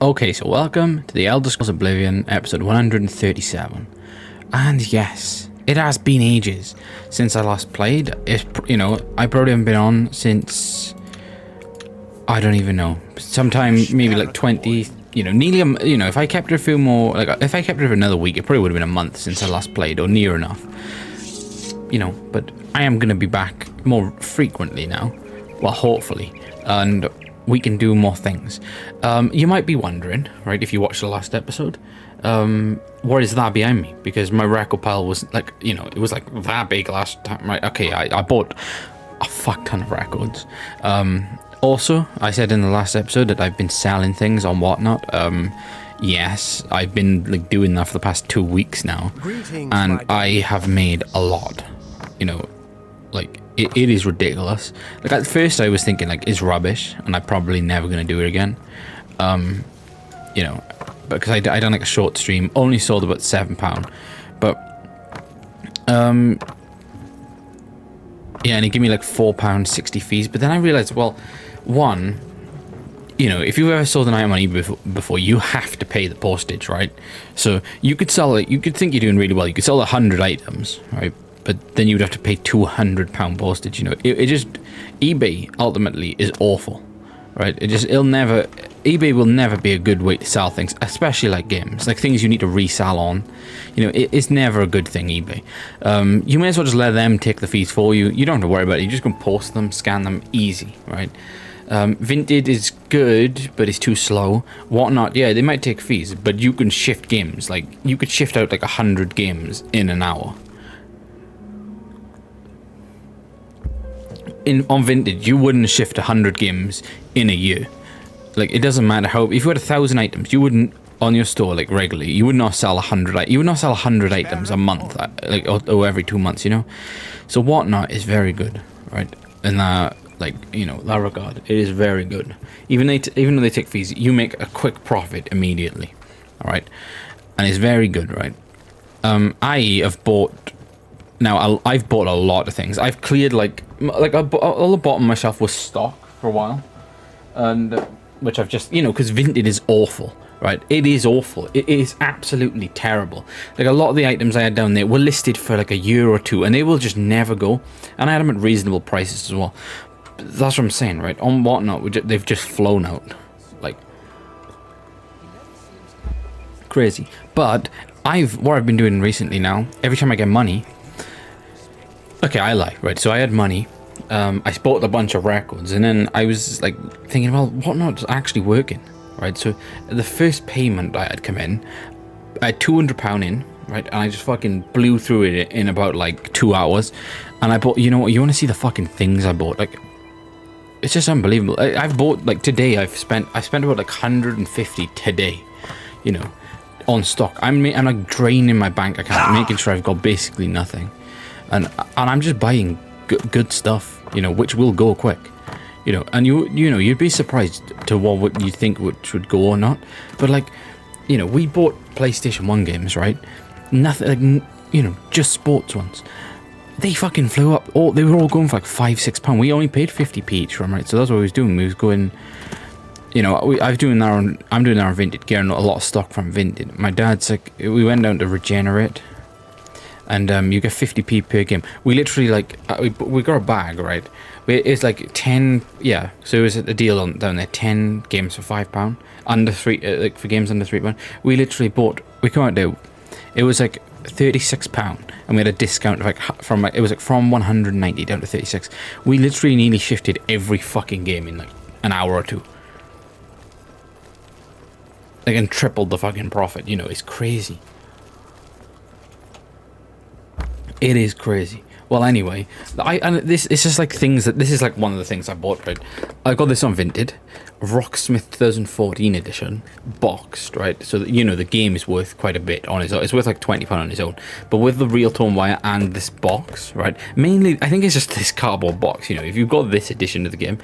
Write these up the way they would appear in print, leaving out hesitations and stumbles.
Okay, so welcome to the Elder Scrolls Oblivion, episode 137. And yes, it has been ages since I last played. It's, I probably haven't been on since, I don't even know, sometime maybe like 20, nearly, if I kept it a few more, if I kept it for another week, it probably would have been a month since I last played, or near enough. But I am going to be back more frequently now, well, hopefully, and we can do more things. You might be wondering, right, if you watched the last episode, what is that behind me? Because my record pile was like, it was like that big last time, right? Okay, I bought a fuck ton of records. Also, I said in the last episode that I've been selling things on Whatnot. Yes, I've been doing that for the past 2 weeks now. And I have made a lot, It is ridiculous. At first I was thinking it's rubbish and I'm probably never going to do it again. Because I done a short stream, only sold about £7. But, yeah, and it gave me £4.60 fees. But then I realized, well, one, if you've ever sold an item on eBay before, you have to pay the postage, right? So you could sell it, you could think you're doing really well. You could sell 100 items, right? But then you'd have to pay £200 postage. It just, eBay ultimately is awful, right? eBay will never be a good way to sell things, especially games, things you need to resell on. It's never a good thing, eBay. You may as well just let them take the fees for you. You don't have to worry about it. You just can post them, scan them, easy, right? Vinted is good, but it's too slow. Whatnot, yeah, they might take fees, but you can shift games. You could shift out 100 games in an hour. On Vintage, you wouldn't shift 100 games in a year. It doesn't matter how. If you had 1,000 items, you wouldn't on your store regularly. You would not sell 100. You would not sell 100 items a month, or every 2 months. So Whatnot is very good, right? In that, that regard, it is very good. Even though they take fees, you make a quick profit immediately. All right, and it's very good, right? I have bought. Now, I've bought a lot of things. I've cleared, all the bottom of my shelf was stock for a while. And, which I've just, because Vinted is awful, right? It is awful. It is absolutely terrible. A lot of the items I had down there were listed for a year or two, and they will just never go. And I had them at reasonable prices as well. But that's what I'm saying, right? On Whatnot, they've just flown out. Crazy. But, what I've been doing recently now, every time I get money... Okay, I lie, right? So I had money, I bought a bunch of records, and then I was thinking, well, Whatnot's actually working, right? So the first payment I had come in, I had £200 in, right? And I just fucking blew through it in about 2 hours, and I bought, you know what, you want to see the fucking things I bought? It's just unbelievable. I've bought, today I spent about 150 today, on stock. I'm draining my bank account, making sure I've got basically nothing. And I'm just buying good stuff, which will go quick, and you'd be surprised to what you think which would go or not. But we bought PlayStation 1 games, right? Nothing, just sports ones. They fucking flew up. They were all going for £5-6. We only paid 50p each for them, right? So that's what we was doing. We was going, I'm doing that on Vinted, getting a lot of stock from Vinted. My dad's we went down to Regenerate. And you get 50p per game. We literally we got a bag, right? It's 10, yeah. So it was a deal down there, 10 games for £5, under £3, for games under £3. We literally bought. We come out there. It was £36, and we had a discount of from 190 down to 36. We literally nearly shifted every fucking game in an hour or two. And tripled the fucking profit. It's crazy. It is crazy. Well, anyway, it's just things that this is one of the things I bought. Right, I got this on Vinted, Rocksmith 2014 edition, boxed. Right, so that, the game is worth quite a bit on its own. It's worth £20 on its own, but with the real tone wire and this box, right? Mainly, I think it's just this cardboard box. If you've got this edition of the game,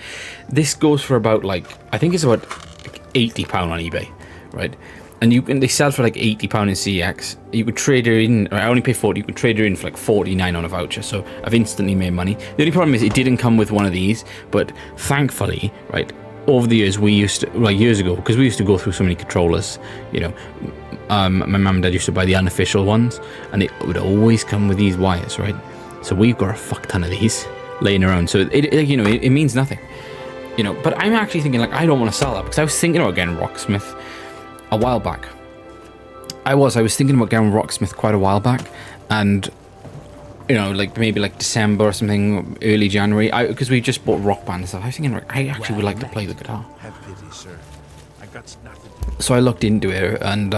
this goes for about I think it's about £80 on eBay, right? And they sell for £80 in CX. You could trade her in. I only pay 40. You could trade her in for 49 on a voucher. So I've instantly made money. The only problem is it didn't come with one of these. But thankfully, right, over the years, we used to, like years ago, because we used to go through so many controllers, you know, my mum and dad used to buy the unofficial ones, and it would always come with these wires, right? So we've got a fuck ton of these laying around. So it means nothing, you know. But I'm actually thinking, like, I don't want to sell that, because I was thinking about getting Rocksmith a while back. I was thinking about getting Rocksmith quite a while back, and you know, like maybe like December or something, early January, because we just bought Rock Band and stuff. I was thinking, I actually would like to play the guitar. Have pity, sir. I got nothing. So I looked into it, and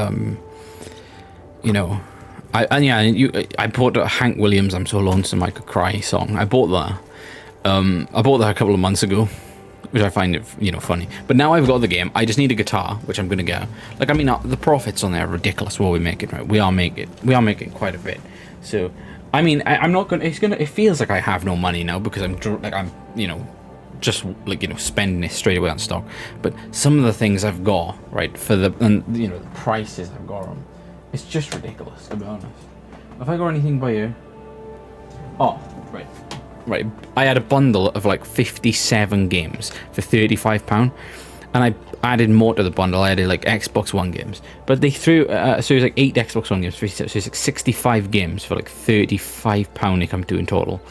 you know, I bought a Hank Williams "I'm So Lonesome I Could Cry" song. I bought that. I bought that a couple of months ago, which I find it, you know, funny. But now I've got the game. I just need a guitar, which I'm gonna get. Like, I mean, the profits on there are ridiculous. What we make it, right? We are making quite a bit. So, I mean, I'm not gonna. It feels like I have no money now, because I'm you know, just like, you know, spending it straight away on stock. But some of the things I've got, right, for the, and you know, the prices I've got on, it's just ridiculous, to be honest. Have I got anything by you? Oh, right. I had a bundle of like 57 games for £35, and I added more to the bundle. I added like Xbox One games, but they threw so it was like 8 Xbox One games, so it's like 65 games for like £35 they come to in total.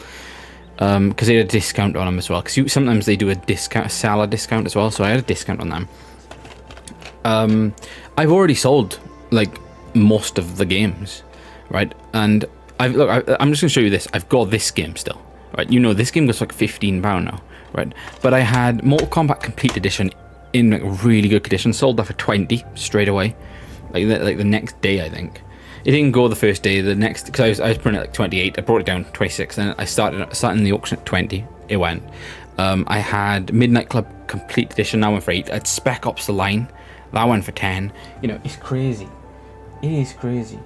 Because they had a discount on them as well. Because sometimes they do a seller discount as well, so I had a discount on them. I've already sold like most of the games, right? And I'm just gonna show you this. I've got this game still, right? You know, this game was like £15 now, right? But I had Mortal Kombat Complete Edition in like really good condition. Sold that for 20 straight away, like the next day, I think. It didn't go the first day. The next, because I was putting it like 28. I brought it down to 26. Then I started the auction at 20. It went. I had Midnight Club Complete Edition. That went for 8. I had Spec Ops: The Line. That went for 10. You know, it's crazy. It is crazy.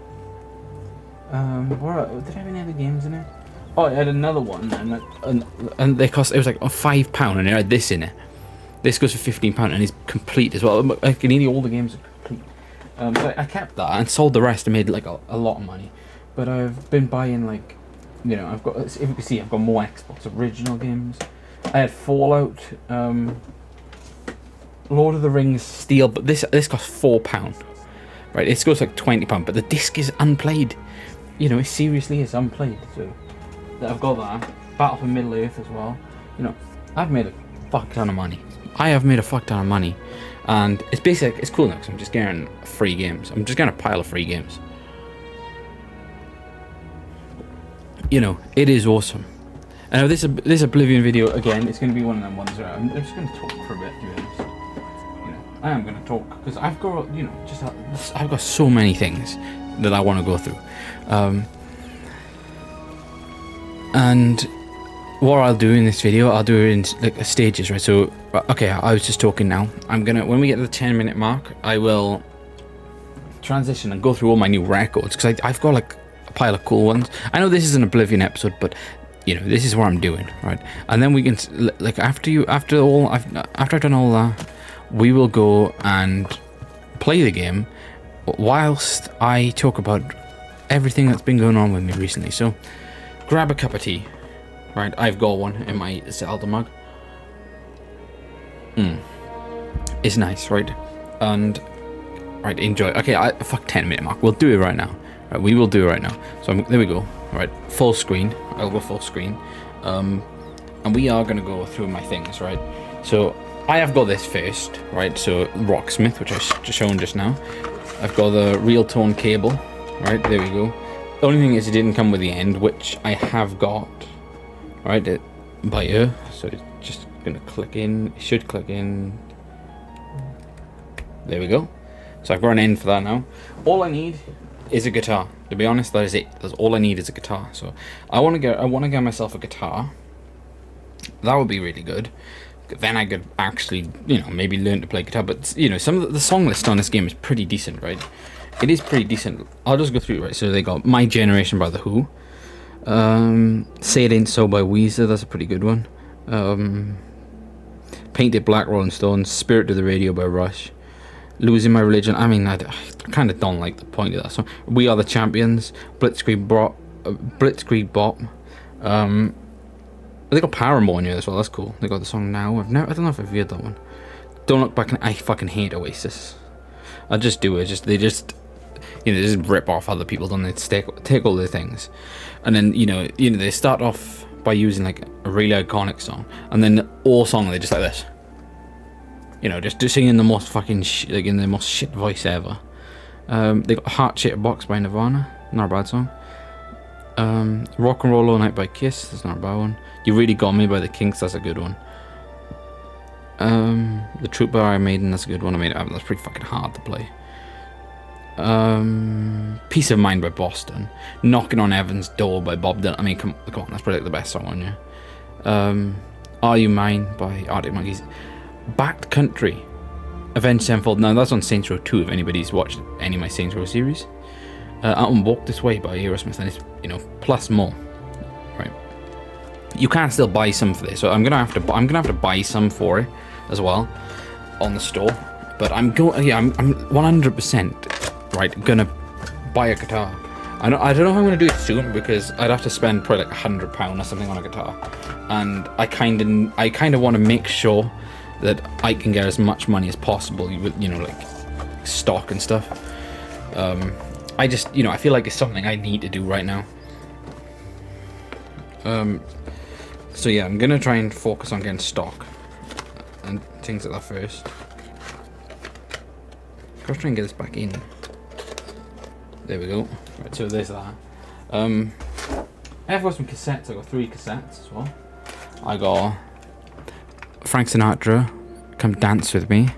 Did I have any other games in it? Oh, I had another one, and they cost. It was like £5, and it had this in it. This goes for £15, and it's complete as well. Like, nearly all the games are complete. So I kept that and sold the rest and made like a lot of money. But I've been buying, like, you know, I've got, if you can see, I've got more Xbox original games. I had Fallout, Lord of the Rings Steel, but this costs £4. Right, it goes like £20, but the disc is unplayed. You know, it seriously is unplayed. So I've got that. Battle for Middle Earth as well. You know, I've made a fuck ton of money. I have made a fuck ton of money. And it's basically, it's cool now, because I'm just getting free games. I'm just getting a pile of free games. You know, it is awesome. And now this Oblivion video, again, it's going to be one of them ones where I'm just going to talk for a bit, to be honest. You know, I am going to talk, because I've got, you know, I've got so many things that I want to go through. And what I'll do in this video, I'll do it in like stages, right? So, okay, I was just talking now. When we get to the 10-minute mark, I will transition and go through all my new records, because I've got like a pile of cool ones. I know this is an Oblivion episode, but you know, this is what I'm doing, right? And then we can, like, after I've done all that, we will go and play the game whilst I talk about everything that's been going on with me recently. So, grab a cup of tea. Right, I've got one in my Zelda mug. It's nice, right? And right, enjoy. Okay, fuck 10-minute mark. We'll do it right now. Right, we will do it right now. So there we go. Right, full screen. I'll go full screen. And we are gonna go through my things, right? So I have got this first, right? So Rocksmith, which I just shown just now. I've got the real tone cable. Right, there we go. The only thing is it didn't come with the end, which I have got. Right, by ear, so it's just gonna click in. It should click in. There we go. So I've got an end for that now. All I need is a guitar. To be honest, that is it. That's all I need is a guitar. So I want to get myself a guitar. That would be really good. Then I could actually, you know, maybe learn to play guitar. But you know, some of the song list on this game is pretty decent, right? It is pretty decent. I'll just go through it, right? So they got My Generation by The Who. Say It Ain't So by Weezer, that's a pretty good one. Painted Black, Rolling Stones. Spirit to the Radio by Rush. Losing My Religion. I mean, I kind of don't like the point of that song. We Are the Champions. Blitzkrieg Bop. They got Paramore in here as well. That's cool. They got the song Now. I don't know if I've heard that one. Don't Look Back, and I fucking hate Oasis. I just do it. They just rip off other people, don't they? Take all their things, and then they start off by using like a really iconic song, and then all song they're just like this. Just singing the most fucking in the most shit voice ever. They got Heart Shaped Box by Nirvana, not a bad song. Rock and Roll All Night by Kiss, that's not a bad one. You Really Got Me by the Kinks, that's a good one. The Truth by Iron Maiden, that's a good one. I mean, that's pretty fucking hard to play. Peace of Mind by Boston. Knocking on Heaven's Door by Bob Dylan. I mean, come on, that's probably like the best song on you. Are You Mine by Arctic Monkeys. Backed Country, Avenged Sevenfold. Now that's on Saints Row 2 if anybody's watched any of my Saints Row series. Out and Walk This Way by Aerosmith, and it's plus more. Right. You can still buy some for this, so I'm gonna have to buy some for it as well on the store. But I'm 100% right gonna buy a guitar. I don't know if I'm gonna do it soon because I'd have to spend probably like £100 or something on a guitar, and I kind of want to make sure that I can get as much money as possible with like stock and stuff. I just I feel like it's something I need to do right now. So yeah, I'm gonna try and focus on getting stock and things like that first. Gotta try and get this back in. There we go. Right, so there's that. I have got some cassettes. I got 3 cassettes as well. I got Frank Sinatra, Come Dance With Me,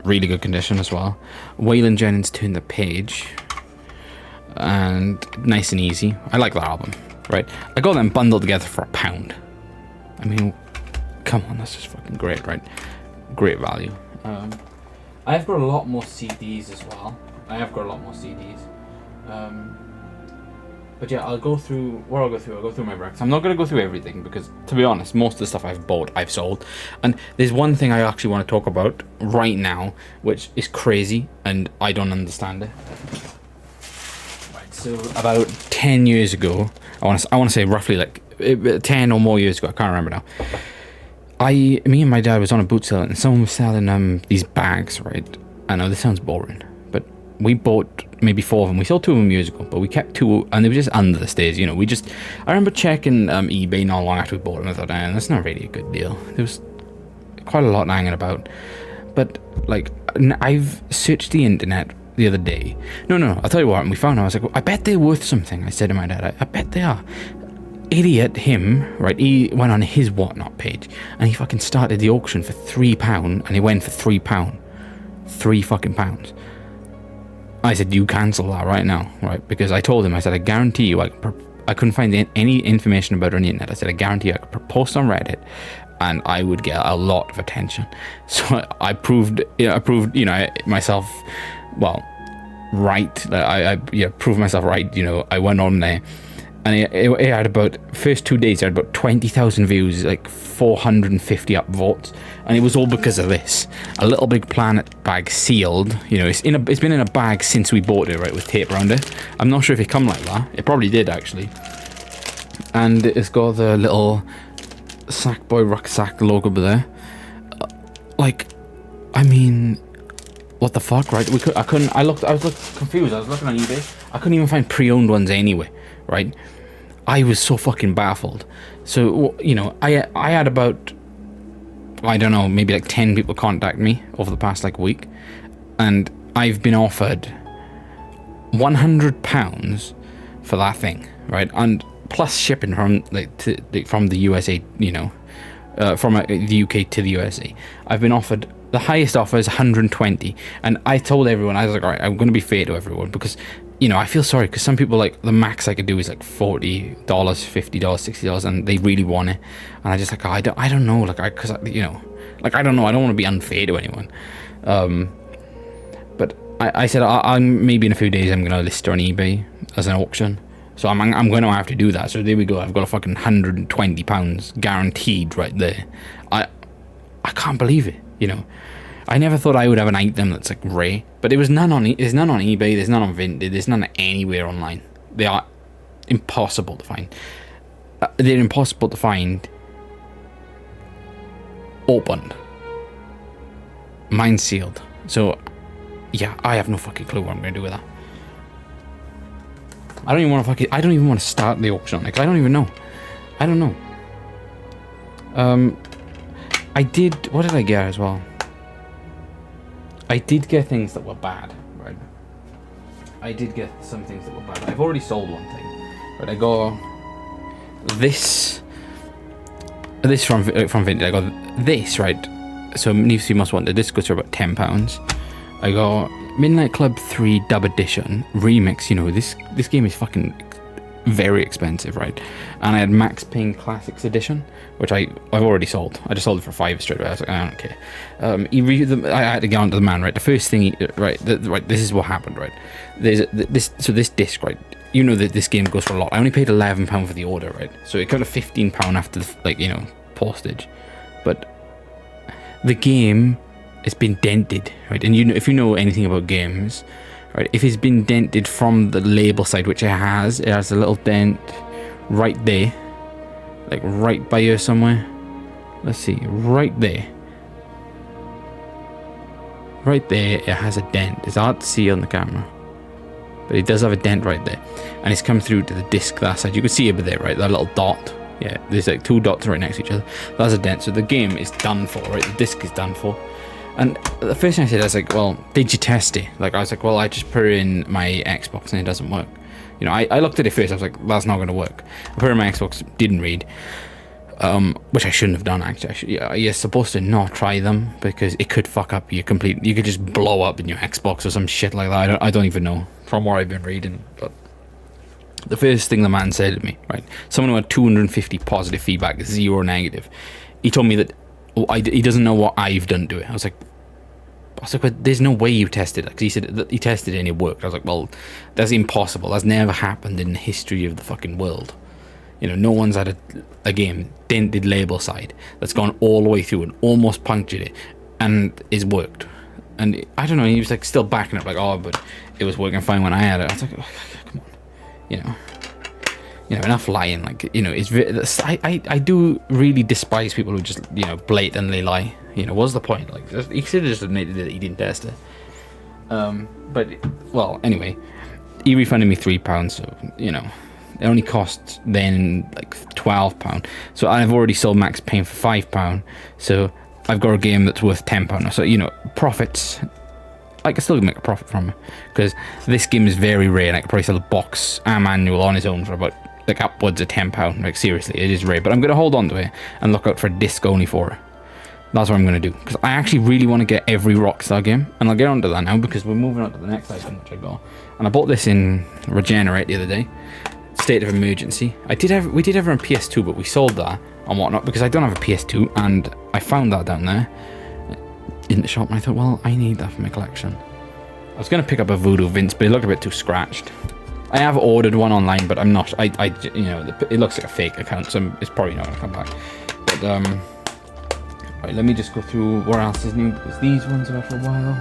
really good condition as well. Waylon Jennings, Turn the Page, and Nice and Easy. I like that album, right? I got them bundled together for £1. I mean, come on, that's just fucking great, right? Great value. I've got a lot more CDs as well. But yeah, I'll go through my records. I'm not going to go through everything because, to be honest, most of the stuff I've bought, I've sold. And there's one thing I actually want to talk about right now, which is crazy, and I don't understand it. Right, so about 10 years ago, I want to say roughly like 10 or more years ago, I can't remember now. Me and my dad was on a boot sale, and someone was selling these bags, right? I know this sounds boring, but we bought maybe 4 of them. We sold 2 of them years ago, but we kept 2, and they were just under the stairs. I remember checking eBay not long after we bought them. I thought, that's not really a good deal. There was quite a lot hanging about. But like, I've searched the internet the other day. No, I'll tell you what. And we found out. I was like, I bet they're worth something. I said to my dad, I bet they are. Idiot him, right? He went on his Whatnot page and he fucking started the auction for £3, and he went for £3. £3 fucking pounds. I said, you cancel that right now, right? Because I told him, I said, I guarantee you, I couldn't find any information about it on the internet. I said, I guarantee you, I could post on Reddit, and I would get a lot of attention. So I proved myself, well, right. I proved myself right. I went on there, and it had about, first 2 days, it had about 20,000 views, like 450 upvotes, and it was all because of this. A Little Big Planet bag, sealed. It's been in a bag since we bought it, right, with tape around it. I'm not sure if it come like that. It probably did, actually. And it's got the little Sackboy Rucksack logo there. I mean, what the fuck, right? I was confused. I was looking on eBay. I couldn't even find pre-owned ones anyway, right? I was so fucking baffled. So, I had about, I don't know, maybe like 10 people contact me over the past like week, and I've been offered £100 for that thing, right? And plus shipping from from the USA, from the UK to the USA. I've been offered, the highest offer is 120, and I told everyone, I was like, all right, I'm going to be fair to everyone, because I feel sorry, because some people, like, the max I could do is like $40, $50, $60, and they really want it, and I just like, I don't know, like, I don't know, I don't want to be unfair to anyone, but I said, I'm maybe in a few days I'm gonna list it on eBay as an auction, so I'm gonna have to do that. So there we go. I've got a fucking £120 guaranteed right there. I can't believe it. I never thought I would have an item that's like rare, but there's none on eBay, there's none on Vinted, there's none anywhere online. They are impossible to find. They're impossible to find opened. mine's sealed. So, yeah, I have no fucking clue what I'm gonna do with that. I don't even want to start the auction. Like, I don't even know. I don't know. What did I get as well? I did get things that were bad, right? I did get some things that were bad. I've already sold one thing, right? I got this from Vintage. I got this, right? So Need for Speed Most Wanted. This goes for about £10. I got Midnight Club 3 Dub Edition Remix. You know, this game is fucking very expensive, right? And I had Max Payne Classics Edition, which I've already sold. I just sold it for £5 straight away. I was like, I don't care. I had to get onto the man, right? The first thing, right, this is what happened, right? There's this disc, right? You know that this game goes for a lot. I only paid £11 for the order, right? So it got a £15 after the, postage. But the game has been dented, right? And if you know anything about games, right, if it's been dented from the label side, which it has a little dent right there, like right by here somewhere. Let's see, right there. Right there, it has a dent. It's hard to see on the camera, but it does have a dent right there, and it's come through to the disc that side. You can see it over there, right? That little dot. Yeah, there's like 2 dots right next to each other. That's a dent. So the game is done for, right? The disc is done for. And the first thing I said, I was like, well, did you test it? Like, I was like, well, I just put it in my Xbox and it doesn't work. I looked at it first. I was like, that's not going to work. I put it in my Xbox, didn't read. Which I shouldn't have done, actually. You're supposed to not try them because it could fuck up your complete... You could just blow up in your Xbox or some shit like that. I don't even know from what I've been reading. But the first thing the man said to me, right? Someone who had 250 positive feedback, 0 negative. He told me that he doesn't know what I've done to it. I was like, but there's no way you tested it. Because he said that he tested it and it worked. I was like, well, that's impossible. That's never happened in the history of the fucking world. No one's had a game dented label side that's gone all the way through and almost punctured it and it's worked. And I don't know, he was like still backing up, like, oh, but it was working fine when I had it. I was like, oh, come on, enough lying. Like, I do really despise people who just blatantly lie. What's the point? Like, he should have just admitted that he didn't test it. But well, anyway, he refunded me £3, so it only cost then like £12. So I've already sold Max Payne for £5. So I've got a game that's worth £10. So profits. I can still make a profit from it because this game is very rare, and I could probably sell a box and manual on its own for about like upwards of £10. Like, seriously, it is rare. But I'm gonna hold on to it and look out for a disc only for it. That's what I'm gonna do because I actually really want to get every Rockstar game, and I'll get onto that now because we're moving on to the next item which I got. And I bought this in Regenerate the other day. State of Emergency. We did have it on PS2, but we sold that and whatnot because I don't have a PS2, and I found that down there in the shop, and I thought, well, I need that for my collection. I was going to pick up a Voodoo Vince, but it looked a bit too scratched. I have ordered one online, but I'm not. It looks like a fake account, so it's probably not going to come back. But right, let me just go through what else is new because these ones are for a while.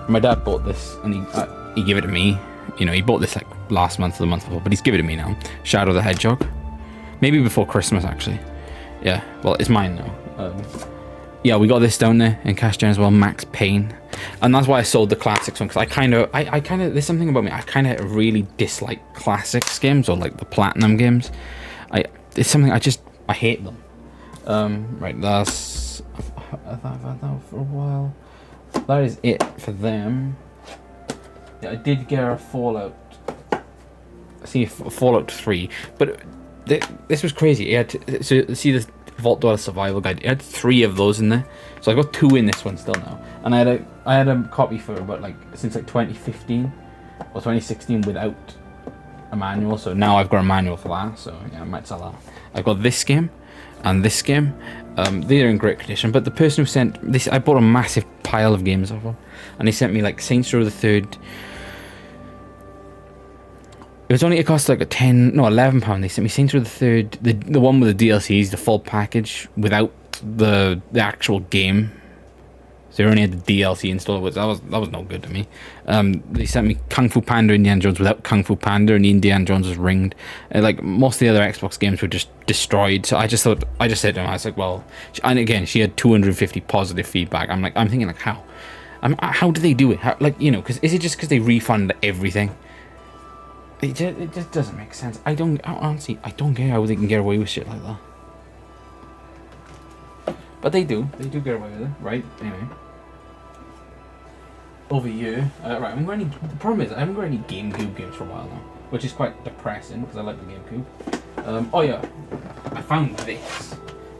My dad bought this, and he gave it to me. He bought this like last month or the month before, but he's given it to me now. Shadow the Hedgehog. Maybe before Christmas, actually. Yeah, well, it's mine now. Yeah, we got this down there in cash down as well, Max Payne. And that's why I sold the classics one, because I kind of, there's something about me, I kind of really dislike classics games, or like the platinum games. It's something, I hate them. Right, I've had that for a while. That is it for them. Yeah, I did get a Fallout. Fallout 3, but this was crazy. See this Vault Dweller Survival Guide. It had 3 of those in there, so I got 2 in this one still now. And I had a copy for about since 2015 or 2016 without a manual. So now I've got a manual for that. So yeah, I might sell that. I've got this game and this game. They're in great condition, but the person who sent this, I bought a massive pile of games off of, and they sent me Saints Row the Third. It cost £11. They sent me Saints Row the Third, the one with the DLCs, the full package without the actual game. So they only had the DLC installed, which that was no good to me. They sent me Kung Fu Panda Indiana Jones without Kung Fu Panda, and the Indiana Jones was ringed. Like most of the other Xbox games were just destroyed. So I just said to him, I was like, well, and again, she had 250 positive feedback. I'm thinking like, how do they do it? How, like, you know, because is it just because they refund everything? It just doesn't make sense. Honestly, I don't get how they can get away with shit like that. But they do get away with it, right? Anyway. Over here, right, the problem is I haven't got any GameCube games for a while now, which is quite depressing because I like the GameCube. Oh yeah, I found this.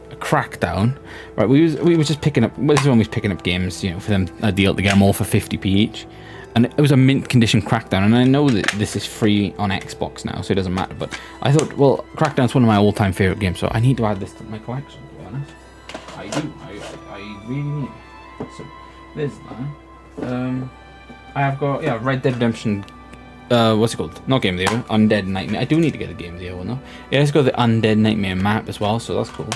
A Crackdown. Right, we was just picking up, this is when we was picking up games, you know, for them, a deal to get them all for 50p each. And it was a mint condition Crackdown, and I know that this is free on Xbox now, so it doesn't matter, but I thought, well, Crackdown's one of my all-time favourite games, so I need to add this to my collection, to be honest. I do, I really need it. So, there's that. I have got, yeah, Red Dead Redemption, what's it called? Not Game of the Year, Undead Nightmare. I do need to get a Game of the Year one though. Yeah, let's go the Undead Nightmare map as well, so that's cool.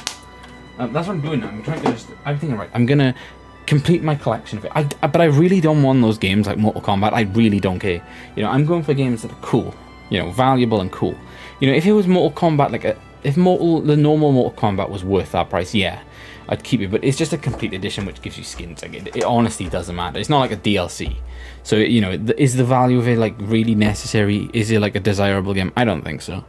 That's what I'm doing now. I'm thinking, right, I'm gonna complete my collection of it. But I really don't want those games like Mortal Kombat. I really don't care. You know, I'm going for games that are cool, you know, valuable and cool. You know, if it was Mortal Kombat, the normal Mortal Kombat was worth that price, yeah, I'd keep it, but it's just a complete edition which gives you skins. Like it honestly doesn't matter. It's not like a DLC. So, you know, is the value of it like really necessary? Is it like a desirable game? I don't think so.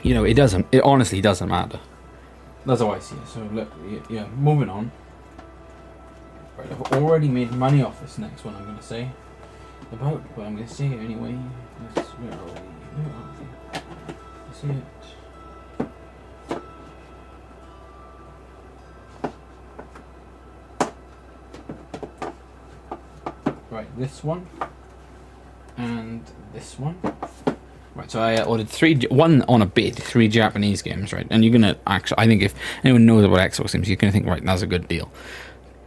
You know, it honestly doesn't matter. That's how I see it. So look, yeah, moving on. Right, I've already made money off this next one, I'm gonna say. But I'm gonna say it anyway. Where are we? See it. Right, this one and this one. Right, so I ordered one on a bid, 3 Japanese games, right? And you're gonna actually, I think if anyone knows about Xbox games, you're gonna think, right, that's a good deal.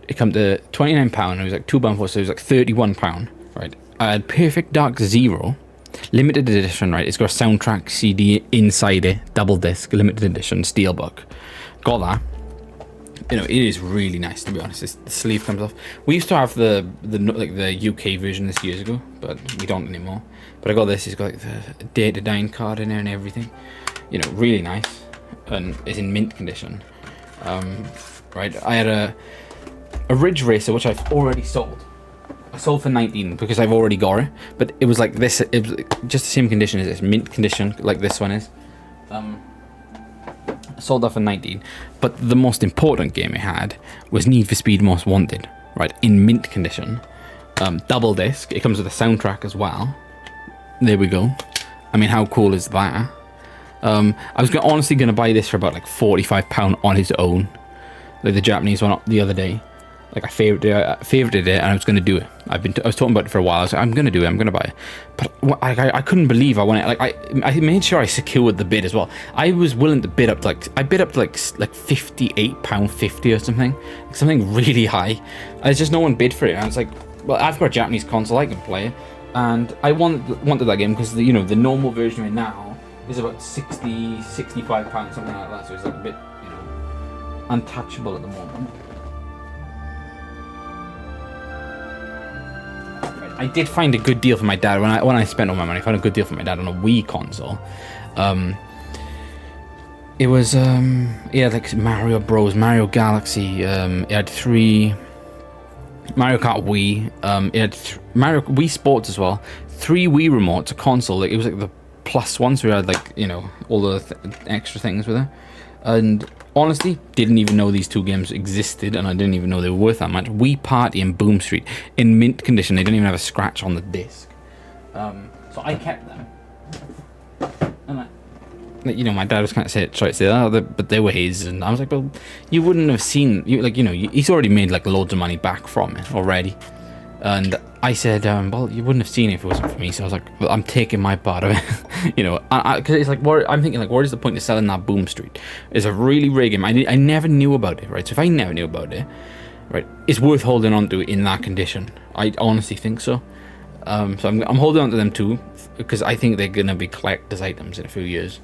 It come to £29. It was like £2 so it was like £31, right? I had Perfect Dark Zero, limited edition, right? It's got a soundtrack CD inside it, double disc, limited edition, steelbook. Got that. You know, it is really nice, to be honest. The sleeve comes off. We used to have the UK version this years ago, but we don't anymore. But I got this. It's got like the Data Dine card in there and everything. You know, really nice, and it's in mint condition. Right, I had a Ridge Racer which I've already sold. I sold for 19 because I've already got it. But it was like this. It was just the same condition as this, mint condition, like this one is. Sold off for 19, but the most important game it had was Need for Speed Most Wanted, right, in mint condition, double disc. It comes with a soundtrack as well. There we go. I mean, how cool is that? I was honestly gonna buy this for about like £45 on its own, like the Japanese one the other day. Like I favorited it, and I was gonna do it. I was talking about it for a while. I was like, I'm gonna do it. I'm gonna buy it. But I couldn't believe I wanted. Like I made sure I secured the bid as well. I was willing to bid up to like £58.50 or something, like something really high. There's just no one bid for it. And I was like, well, I've got a Japanese console, I can play it, and I wanted that game because the normal version of it now is about £65, something like that. So it's like a bit untouchable at the moment. I did find a good deal for my dad when I spent all my money. I found a good deal for my dad on a Wii console. It was like Mario Bros, Mario Galaxy. It had 3 Mario Kart Wii. It had Mario Wii Sports as well. 3 Wii remotes, a console. Like it was like the plus one, so we had like all the extra things with it. And honestly, didn't even know these 2 games existed, and I didn't even know they were worth that much. Wii Party and Boom Street in mint condition. They didn't even have a scratch on the disc. So I kept them. And my dad was kind of trying to say, but they were his, and I was like, well, you wouldn't have seen, he's already made like loads of money back from it already. And I said, well, you wouldn't have seen it if it wasn't for me. So I was like, well, I'm taking my part of it, because it's like, I'm thinking like, what is the point of selling that Boom Street? It's a really rare game. I never knew about it, right? So if I never knew about it, right, it's worth holding on to it in that condition. I honestly think so. So I'm holding on to them too, because I think they're gonna be collector's items in a few years.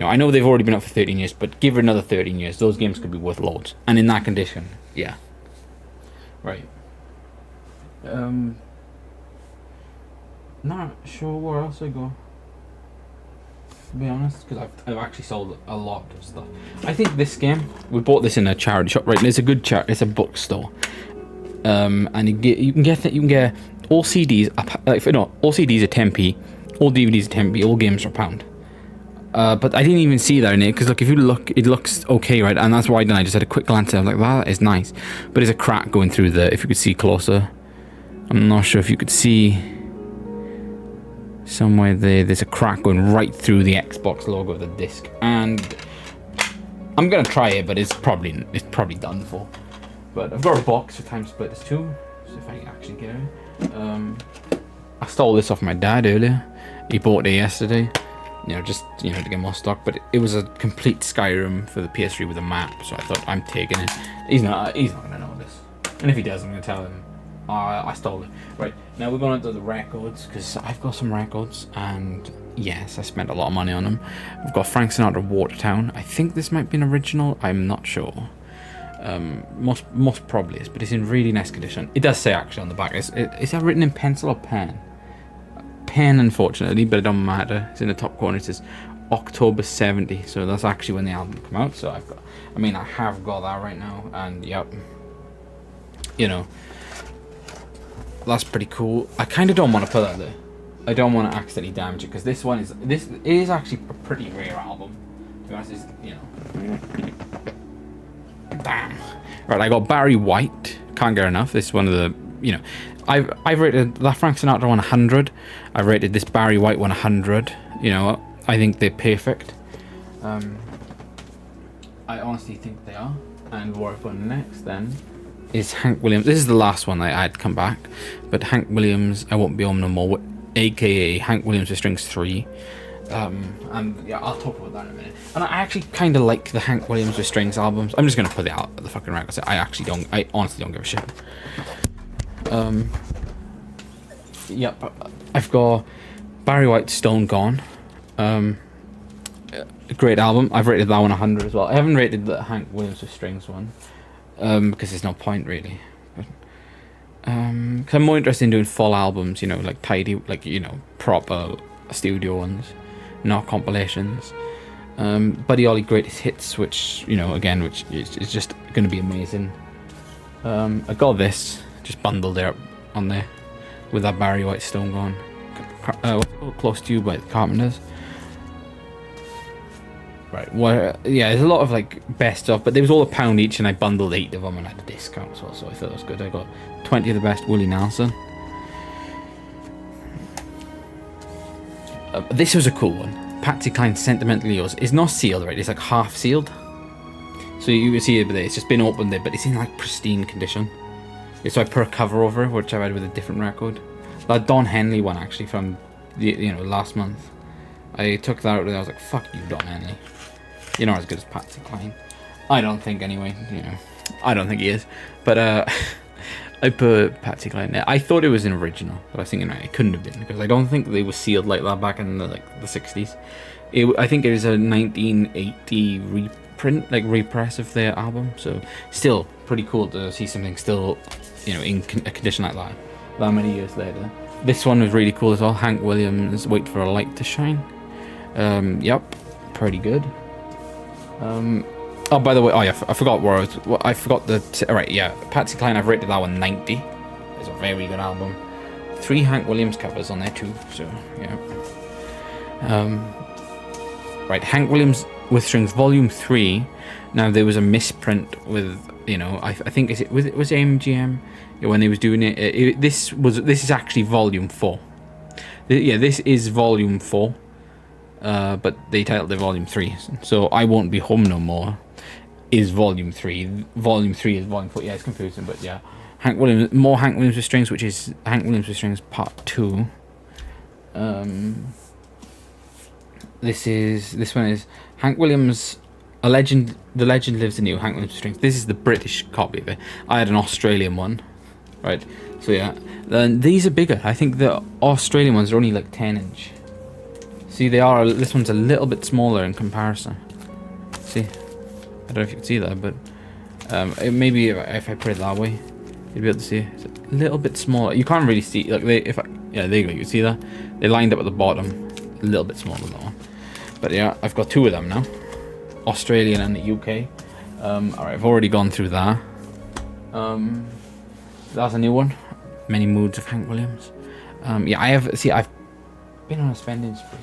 I know they've already been up for 13 years, but give it another 13 years, those games could be worth loads. And in that condition, Yeah. Right. Not sure where else I go. To be honest, because I've actually sold a lot of stuff. I think this game, we bought this in a charity shop, right? And it's a good it's a bookstore. And you can get all CDs all CDs are 10p, all DVDs are 10p, all games are £1. But I didn't even see that in it, because look, if you look, it looks okay, right? And that's why I just had a quick glance at it. I was like, wow, that is nice. But there's a crack going through if you could see closer. I'm not sure if you could see somewhere there's a crack going right through the Xbox logo of the disc. And I'm gonna try it, but it's probably done for. But I've got a box for Time Splitters 2, so if I can actually get it. I stole this off my dad earlier. He bought it yesterday. Just to get more stock, but it was a complete Skyrim for the PS3 with a map, so I thought, I'm taking it. He's not gonna know this, and if he does, I'm gonna tell him I stole it. Right, now we're going to do the records, because I've got some records, and yes, I spent a lot of money on them. I've got Frank Sinatra, Watertown. I think this might be an original, I'm not sure. Most probably is, but it's in really nice condition. It does say actually on the back, is that written in pencil or pen? Pen, unfortunately, but it don't matter. It's in the top corner. It says October 70, so that's actually when the album came out. So I have got that right now, and yep, that's pretty cool. I kind of don't want to put that there. I don't want to accidentally damage it, because this is actually a pretty rare album. To be honest, damn. Right, I got Barry White. Can't get enough. This is one of the I've rated that Frank Sinatra 100. I've rated this Barry White 100. I think they're perfect. I honestly think they are. And what I've got next then is Hank Williams. This is the last one I had come back, but Hank Williams, I Won't Be Home No More, aka Hank Williams with Strings 3. And yeah, I'll talk about that in a minute. And I actually kind of like the Hank Williams with Strings albums. I'm just gonna put it out the fucking record. I honestly don't give a shit. Yep, I've got Barry White's Stone Gone. A great album. I've rated that one 100 as well. I haven't rated the Hank Williams with Strings one, because there's no point really. But, cause I'm more interested in doing full albums, like tidy, like proper studio ones, not compilations. Buddy Holly Greatest Hits, which which is just going to be amazing. I got this just bundled there on there with that Barry White Stone Gone. What's it called? Close to You by the Carpenters. Right, yeah, there's a lot of best stuff, but there was all £1 each, and I bundled 8 of them and had a discount as well, so I thought that was good. I got 20 of the Best, Willie Nelson. This was a cool one. Patsy Cline, Sentimentally Yours. It's not sealed, right? It's half sealed. So you can see it, but it's just been opened there, but it's in pristine condition. So I put a cover over it, which I had with a different record. That Don Henley one, actually, from last month. I took that out and I was like, fuck you, Don Henley. You're not as good as Patsy Cline. I don't think, anyway. I don't think he is. But I put Patsy Cline there. I thought it was an original, but I was thinking it couldn't have been, because I don't think they were sealed like that back in the 60s. I think it was a 1980 reprint, repress of their album. So still pretty cool to see something still, in a condition like that many years later. This one was really cool as well. Hank Williams, Wait for a Light to Shine. Yep, pretty good. Oh, by the way, I forgot where I forgot right, yeah, Patsy Cline, I've rated that one 90. It's a very good album. 3 Hank Williams covers on there too, so yeah. Right, Hank Williams with Strings Volume 3. Now there was a misprint with, I think it was MGM when they was doing it. This is actually Volume 4. Yeah, this is Volume 4. But they titled it Volume 3. So I Won't Be Home No More is Volume 3. Volume 3 is Volume 4. Yeah, it's confusing, but yeah. Hank Williams with Strings, which is Hank Williams with Strings Part 2. This one is Hank Williams, The Legend Lives in You, Hank Williams with Strings. This is the British copy of it. I had an Australian one. Right, so yeah. Then these are bigger. I think the Australian ones are only 10-inch. See, this one's a little bit smaller in comparison. See, I don't know if you can see that, but Maybe if I put it that way, you'll be able to see it. It's a little bit smaller. You can't really see, like, yeah, there you go, you can see that? They lined up at the bottom, a little bit smaller than that one. But yeah, I've got 2 of them now. Australian and the UK. Alright, I've already gone through that. That's a new one. Many Moods of Hank Williams. Yeah, I've been on a spending spree.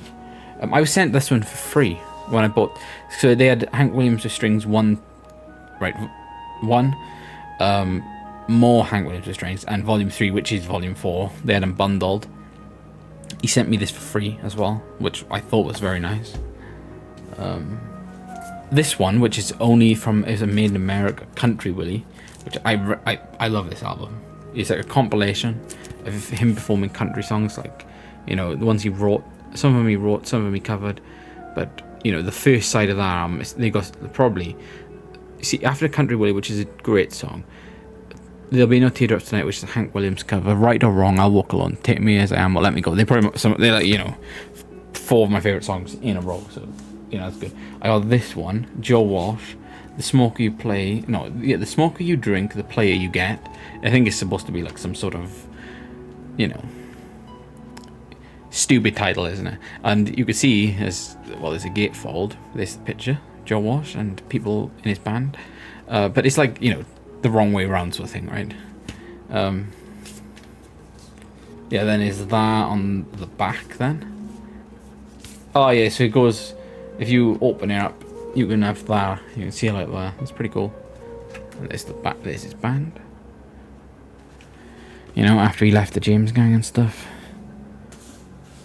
I was sent this one for free when I bought. So they had Hank Williams with strings 1, right? 1. More Hank Williams with strings, and volume 3, which is volume 4. They had them bundled. He sent me this for free as well, which I thought was very nice. This one, which is only from, is a Made in America, Country Willie, which I love this album. It's like a compilation of him performing country songs, like, you know, the ones he wrote. Some of them he wrote, some of them he covered. But, you know, the first side of that they got probably, see, after Country Willie, which is a great song, There'll Be No Teardrops Tonight, which is a Hank Williams cover. Right or Wrong, I'll Walk Alone, Take Me As I Am, or Let Me Go. They're like, you know, 4 of my favourite songs in a row, so, you know, that's good. I got this one, Joe Walsh, The Smoker You Play, no, yeah, The Smoker You Drink, The Player You Get. I think it's supposed to be like some sort of, you know, stupid title, isn't it? And you can see, as well, there's a gatefold, this picture, Joe Walsh and people in his band. But it's like, you know, the wrong way around sort of thing, right? Yeah, then is that on the back then? Oh yeah, so it goes, if you open it up, you can have that, you can see it like that. It's pretty cool. And there's the back, there's his band. You know, after he left the James Gang and stuff.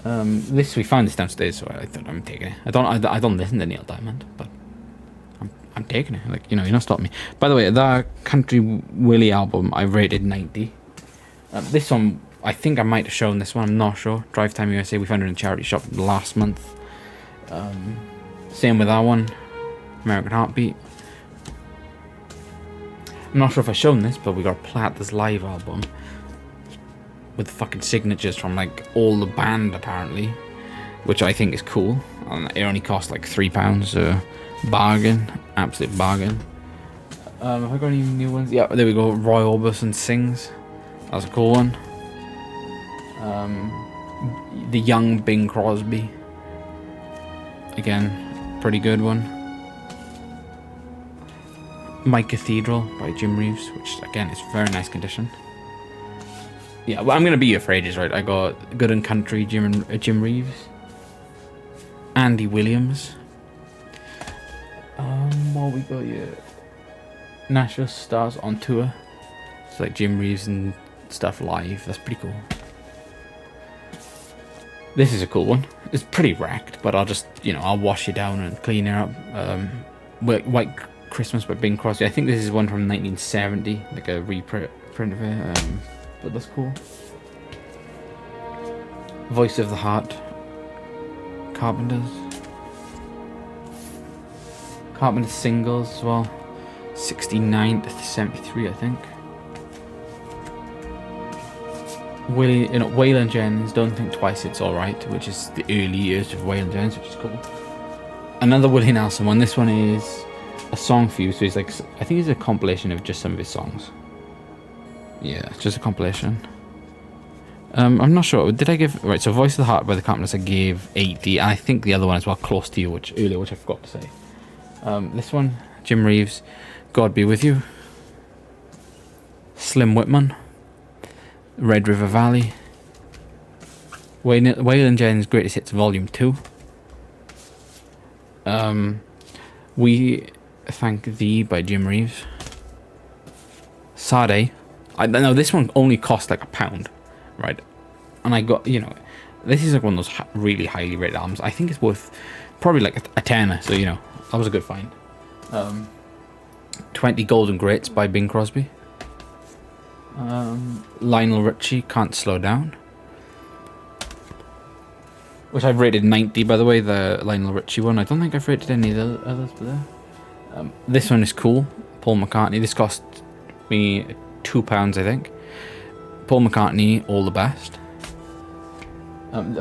This, we found this downstairs, so I thought I'm taking it. I don't listen to Neil Diamond, but I'm taking it. Like, you know, you're not stopping me. By the way, that Country Willie album I rated 90. This one, I think I might have shown this one. I'm not sure. Drive Time USA. We found it in a charity shop last month. Same with that one, American Heartbeat. I'm not sure if I've shown this, but we got a Platters Live album with fucking signatures from like all the band apparently, which I think is cool. And it only cost like £3, so bargain, absolute bargain. Have I got any new ones? Yeah, there we go. Roy Orbison Sings. That's a cool one. The Young Bing Crosby. Again, pretty good one. My Cathedral by Jim Reeves, which again is very nice condition. Yeah, well, I'm gonna be here for ages, right? I got Good and Country, Jim Reeves, Andy Williams. What we got here? Nashville Stars on Tour. It's like Jim Reeves and stuff live. That's pretty cool. This is a cool one. It's pretty wrecked, but I'll just, you know, I'll wash it down and clean it up. White Christmas by Bing Crosby. I think this is one from 1970, like a reprint of it. But that's cool. Voice of the Heart. Carpenters singles as well. 69 to 73, I think. Waylon Jennings, Don't Think Twice, It's Alright, which is the early years of Waylon Jennings, which is cool. Another Willie Nelson one. This one is A Song for You, so it's like, I think it's a compilation of just some of his songs. Yeah, it's just a compilation. I'm not sure. Did I give... Right, so Voice of the Heart by the Carpenters I gave 80. And I think the other one as well, Close to You, which I forgot to say. This one, Jim Reeves, God Be With You. Slim Whitman, Red River Valley. Waylon Jennings Greatest Hits Volume 2. We Thank Thee by Jim Reeves. Sade. I know this one only cost like £1, right? And I got, you know, this is like one of those really highly rated albums. I think it's worth probably like a tenner, so, you know, that was a good find. 20 Golden Greats by Bing Crosby. Lionel Richie, Can't Slow Down, which I've rated 90, by the way, the Lionel Richie one. I don't think I've rated any of the others, but there. This one is cool. Paul McCartney. This cost me £2, I think. Paul McCartney, All the Best.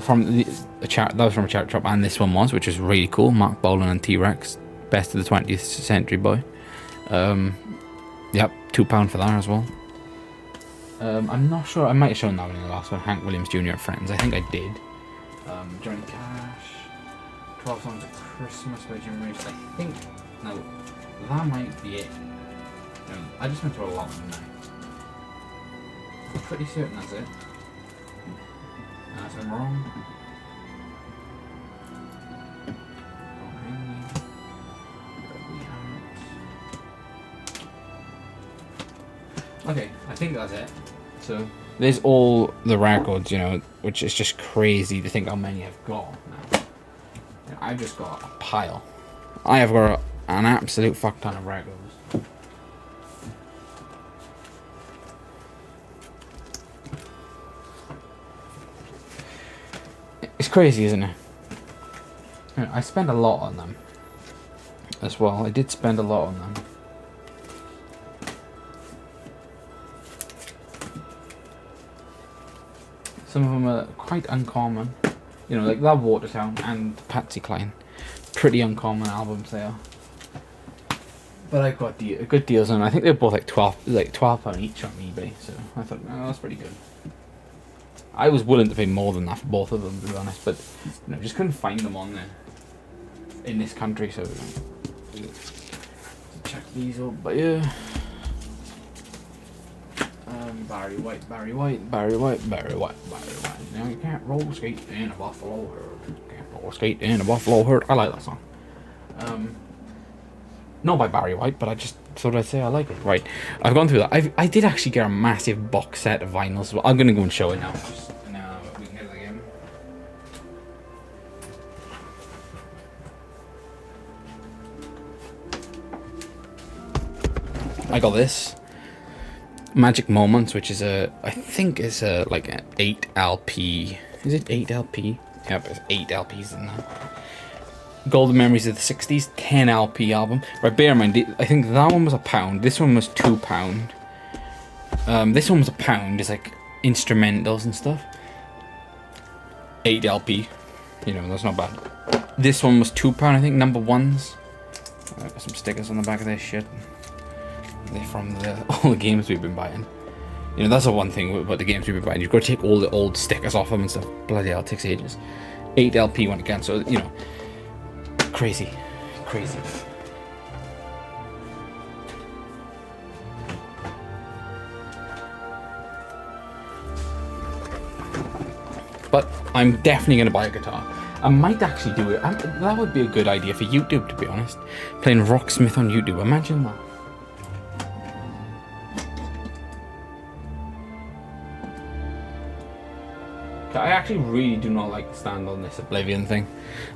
From that was from a charity shop, and this one was, which is really cool. Mark Bolan and T-Rex, Best of the 20th Century Boy. Yep, £2 for that as well. I'm not sure. I might have shown that one in the last one. Hank Williams Jr. and Friends. I think I did. Johnny Cash. 12 Songs of Christmas by Jim Reeves. I think. No, that might be it. I just went through a lot of them now. I'm pretty certain that's it. Unless I'm wrong. Okay, I think that's it. So there's all the records, which is just crazy to think how many I've got now. I've just got a pile. I have got an absolute fuck ton of records. It's crazy, isn't it? I spend a lot on them as well. I did spend a lot on them. Some of them are quite uncommon. Like that Watertown and Patsy Cline. Pretty uncommon albums they are. But I got good deals on them. I think they're both like £12 each on eBay. So I thought, oh, that's pretty good. I was willing to pay more than that for both of them, to be honest. But just couldn't find them on there in this country. So check these up. But yeah. Barry White. Now you can't roll skate in a buffalo herd. Can't roll skate in a buffalo herd. I like that song. Not by Barry White, but I just thought I'd say I like it. Right, I've gone through that. I did actually get a massive box set of vinyls as well. I'm gonna go and show it now. Now we can get it again. I got this. Magic Moments, which is I think it's like an 8 LP. Is it 8 LP? Yep, there's 8 LPs in there. Golden Memories of the 60s, 10 LP album. Right, bear in mind, I think that one was £1. This one was £2. This one was £1. It's like instrumentals and stuff. 8 LP. That's not bad. This one was £2, I think, number ones. Got some stickers on the back of this shit. They're from all the games we've been buying. That's the one thing about the games we've been buying. You've got to take all the old stickers off them and stuff. Bloody hell, it takes ages. 8 LP one again, so, crazy. But I'm definitely going to buy a guitar. I might actually do it. That would be a good idea for YouTube, to be honest. Playing Rocksmith on YouTube. Imagine that. I actually really do not like to stand on this Oblivion thing.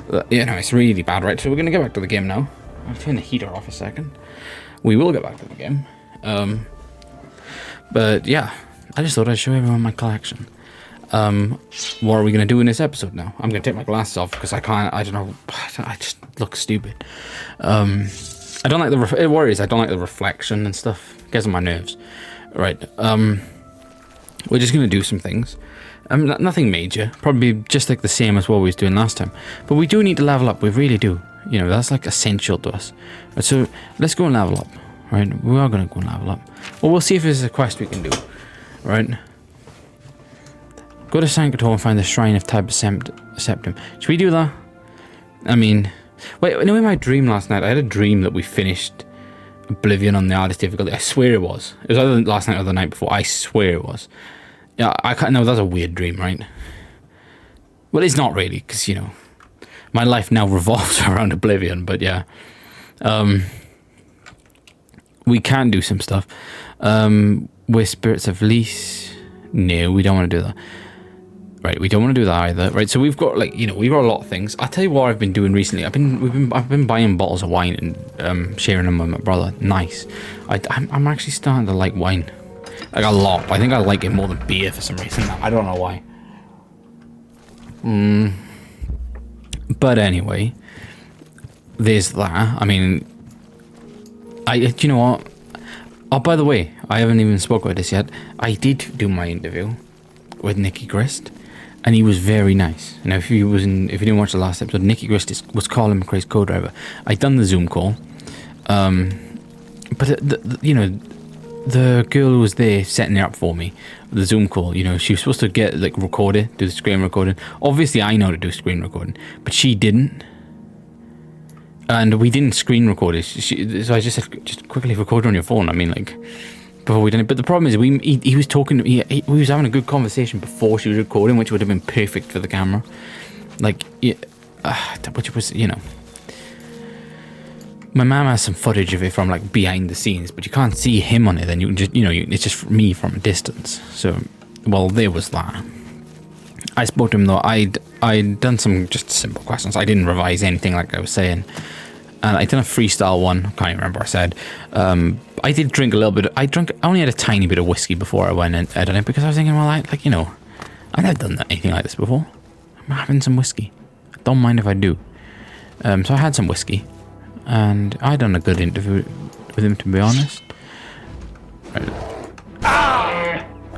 It's really bad, right? So we're going to get back to the game now. I'll turn the heater off a second. We will get back to the game. But yeah, I just thought I'd show everyone my collection. What are we going to do in this episode now? I'm going to take my glasses off because I don't know, I just look stupid. I don't like it worries, I don't like the reflection and stuff. It gets on my nerves. Right, we're just going to do some things. Nothing major, probably just like the same as what we was doing last time. But we do need to level up, we really do. That's like essential to us. Right, so let's go and level up, right? We are going to go and level up. Well, we'll see if there's a quest we can do, right? Go to Sanctuary and find the Shrine of Type Septim. Should we do that? Wait, in my dream last night, I had a dream that we finished Oblivion on the hardest difficulty. I swear it was. It was either last night or the night before. I swear it was. Yeah, I can't know. That's a weird dream, right? Well, it's not really, because my life now revolves around Oblivion. But yeah, we can do some stuff. We're Spirits of Lease. No, we don't want to do that. Right, we don't want to do that either. Right, so we've got we've got a lot of things. I'll tell you what I've been doing recently. I've been buying bottles of wine and sharing them with my brother. Nice. I'm actually starting to like wine. Like a lot. I think I like it more than beer for some reason. I don't know why. But anyway, there's that. You know what? Oh, by the way, I haven't even spoken about this yet. I did do my interview with Nicky Grist, and he was very nice. Now, if you didn't watch the last episode, Nicky Grist was Colin McRae's co-driver. I done the Zoom call, but the girl who was there setting it up for me, the Zoom call, you know, she was supposed to get like recorded, do the screen recording. Obviously, I know how to do screen recording, but she didn't, and we didn't screen record it. So I just said, just quickly record on your phone. I mean, like before we done it. But the problem is, he was talking. We was having a good conversation before she was recording, which would have been perfect for the camera. Like, yeah, which was, you know. My mum has some footage of it from like behind the scenes, but you can't see him on it. Then you can just, you know, it's just me from a distance. So, well, there was that. I spoke to him though. I'd done some just simple questions. I didn't revise anything like I was saying. And I done a freestyle one. Can't even remember what I said. I did drink a little bit. I only had a tiny bit of whiskey before I went and done it because I was thinking, well, like, you know, I've never done anything like this before. I'm having some whiskey. Don't mind if I do. So I had some whiskey. And I done a good interview with him, to be honest.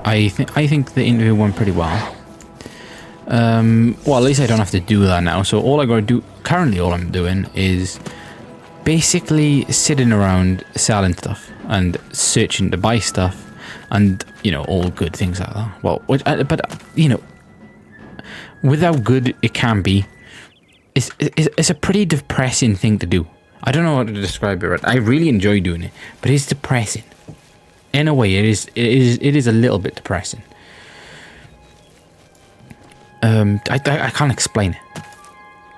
I think the interview went pretty well. Well, at least I don't have to do that now. So all I gotta do currently, all I'm doing is basically sitting around selling stuff and searching to buy stuff, and you know, all good things like that. Well, but you know, with how good it can be, it's a pretty depressing thing to do. I don't know how to describe it. Right? I really enjoy doing it, but it's depressing. In a way, it is a little bit depressing. I can't explain it.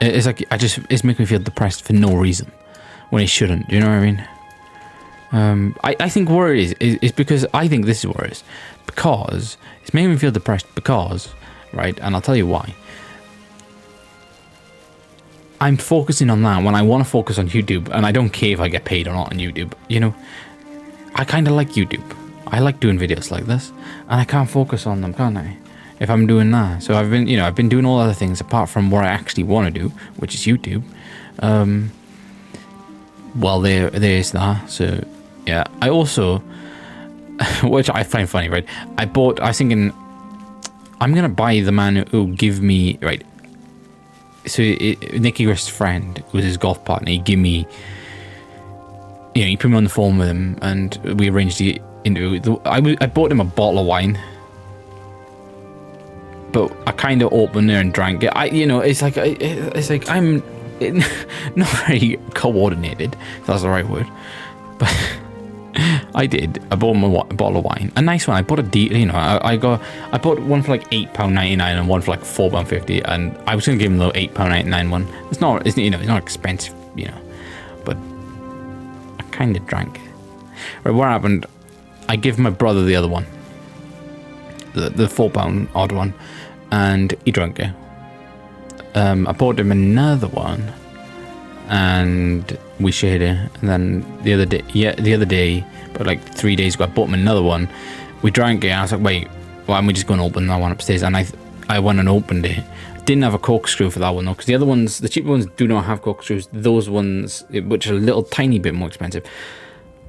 It's like it's making me feel depressed for no reason, when it shouldn't. Do you know what I mean? I think where it is because I think this is where it is, because it's making me feel depressed because, right, and I'll tell you why. I'm focusing on that when I want to focus on YouTube, and I don't care if I get paid or not on YouTube. You know, I kind of like YouTube. I like doing videos like this, and I can't focus on them, can't I? If I'm doing that, so I've been doing all other things apart from what I actually want to do, which is YouTube. Well, there's that. So yeah, I also, which I find funny, right? I was thinking, I'm gonna buy the man who give me, right. So Nicky Grist's friend was his golf partner. He gave me, you know, he put me on the phone with him, and we arranged the interview. I bought him a bottle of wine, but I kind of opened it and drank it. It's like I'm not very coordinated, if that's the right word, but I did. I bought him a bottle of wine, a nice one. I bought a deal, you know. I bought one for like £8.99 and one for like £4.50, and I was gonna give him the £8.99 one. It's not expensive, you know, but I kind of drank it. Right, what happened? I gave my brother the other one, the £4 odd one, and he drank it. I bought him another one, and we shared it. And then the other day, but like 3 days ago, I bought him another one. We drank it, and I was like, wait, why don't we just go and open that one upstairs? And I went and opened it. Didn't have a corkscrew for that one though, because the other ones, the cheaper ones, do not have corkscrews. Those ones, which are a little tiny bit more expensive,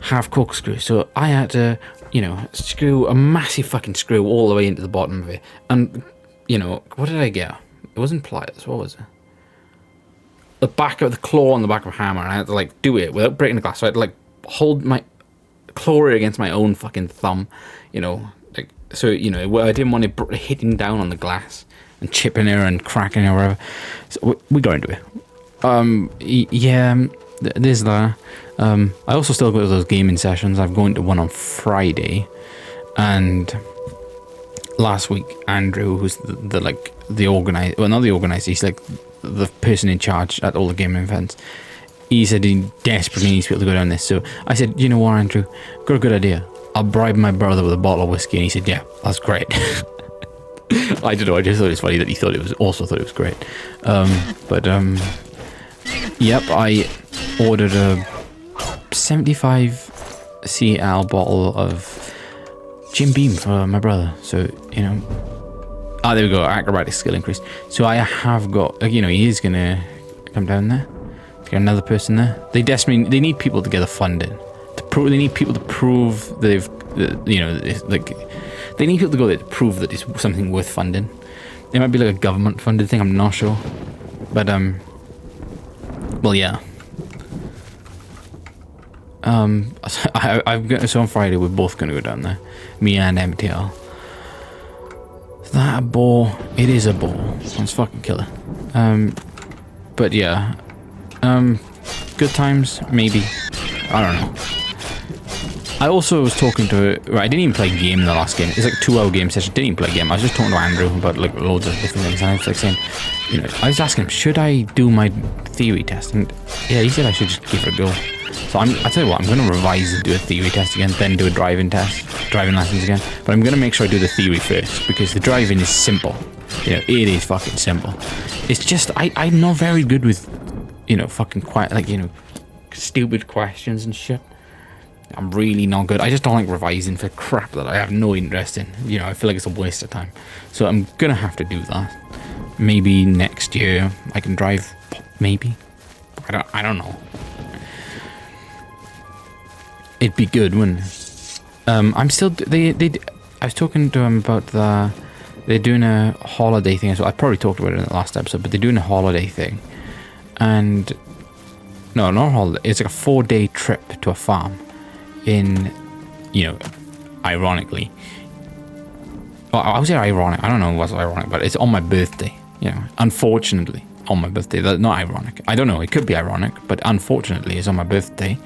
have corkscrews. So I had to, you know, screw a massive fucking screw all the way into the bottom of it. And, you know, what did I get? It wasn't pliers. What was it? The back of the claw on the back of a hammer, and I had to like do it without breaking the glass. So I had to like hold my claw against my own fucking thumb, you know, like, so, you know, I didn't want it hitting down on the glass and chipping it and cracking it or whatever. So we got into it. Yeah, there's that. I also still go to those gaming sessions. I'm going to one on Friday, and last week Andrew, who's the organizer, well, not the organizer, he's like the person in charge at all the gaming events, he said he desperately needs people to go down this. So I said, you know what, Andrew, got a good idea. I'll bribe my brother with a bottle of whiskey. And he said, yeah, that's great. I don't know, I just thought it was funny that he thought it was great. Yep, I ordered a 75 CL bottle of Jim Beam for my brother. So, you know, there we go, acrobatic skill increase. So I have got, you know, he is gonna come down there. Get another person there. They need people to get the funding. They need people to prove that they've, you know, like, they need people to go there to prove that it's something worth funding. It might be like a government funded thing, I'm not sure. But, well, yeah. So on Friday we're both gonna go down there, me and MTL. Is that a bore? It is a bore. Let's fucking kill it. But yeah, good times maybe. I don't know. I also was talking to, right, I didn't even play a game in the last game. It's like a 2-hour game session. Didn't even play a game. I was just talking to Andrew about like loads of different things. And I was like saying, you know, I was asking him, should I do my theory test? And yeah, he said I should just give it a go. So I tell you what, I'm going to revise and do a theory test again, then do a driving lessons again. But I'm going to make sure I do the theory first, because the driving is simple. You know, it is fucking simple. It's just, I'm not very good with, you know, fucking quite, like, you know, stupid questions and shit. I'm really not good. I just don't like revising for crap that I have no interest in. You know, I feel like it's a waste of time. So I'm gonna have to do that. Maybe next year I can drive. Maybe. I don't know. It'd be good, wouldn't it? I'm still. I was talking to them about they're doing a holiday thing as well. I probably talked about it in the last episode, but they're doing a holiday thing, and no, not a holiday. It's like a 4-day trip to a farm. In, you know, ironically, well, I would say ironic. I don't know what's ironic, but it's on my birthday. You know, unfortunately, on my birthday. That's not ironic. I don't know. It could be ironic, but unfortunately, it's on my birthday.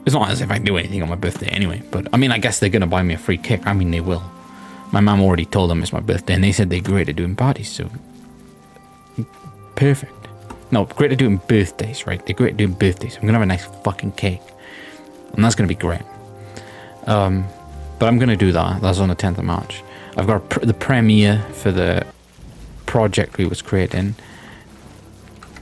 It's not as if I do anything on my birthday anyway. But I mean, I guess they're gonna buy me a free cake. I mean, they will. My mum already told them it's my birthday, and they said they're great at doing parties. So perfect. No, great at doing birthdays, right? They're great at doing birthdays. I'm gonna have a nice fucking cake. And that's going to be great. But I'm going to do that. That's on the 10th of March. I've got the premiere for the project we was creating.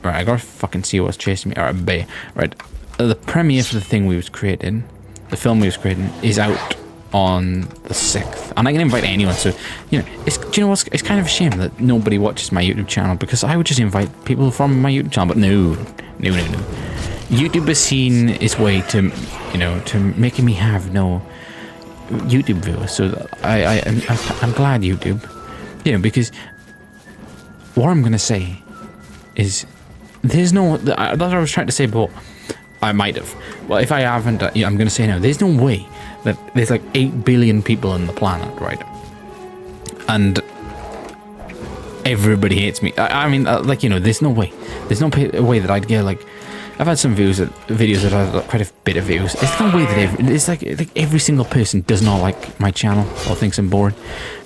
Right, I got to fucking see what's chasing me. Alright, bay. Right, the premiere for the thing we was creating, the film we was creating, is out on the 6th. And I can invite anyone. So, you know, do you know what's, it's kind of a shame that nobody watches my YouTube channel, because I would just invite people from my YouTube channel. But no. YouTube has seen its way to, you know, to making me have no YouTube viewers. So I'm glad YouTube, you know, because what I'm gonna say is there's no. That's what I was trying to say, but I might have. Well, if I haven't, I'm gonna say now. There's no way that there's like 8 billion people on the planet, right? And everybody hates me. I mean, like, you know, there's no way. There's no way that I'd get like. I've had some videos that have like quite a bit of views. It's no way that it's like every single person does not like my channel or thinks I'm boring.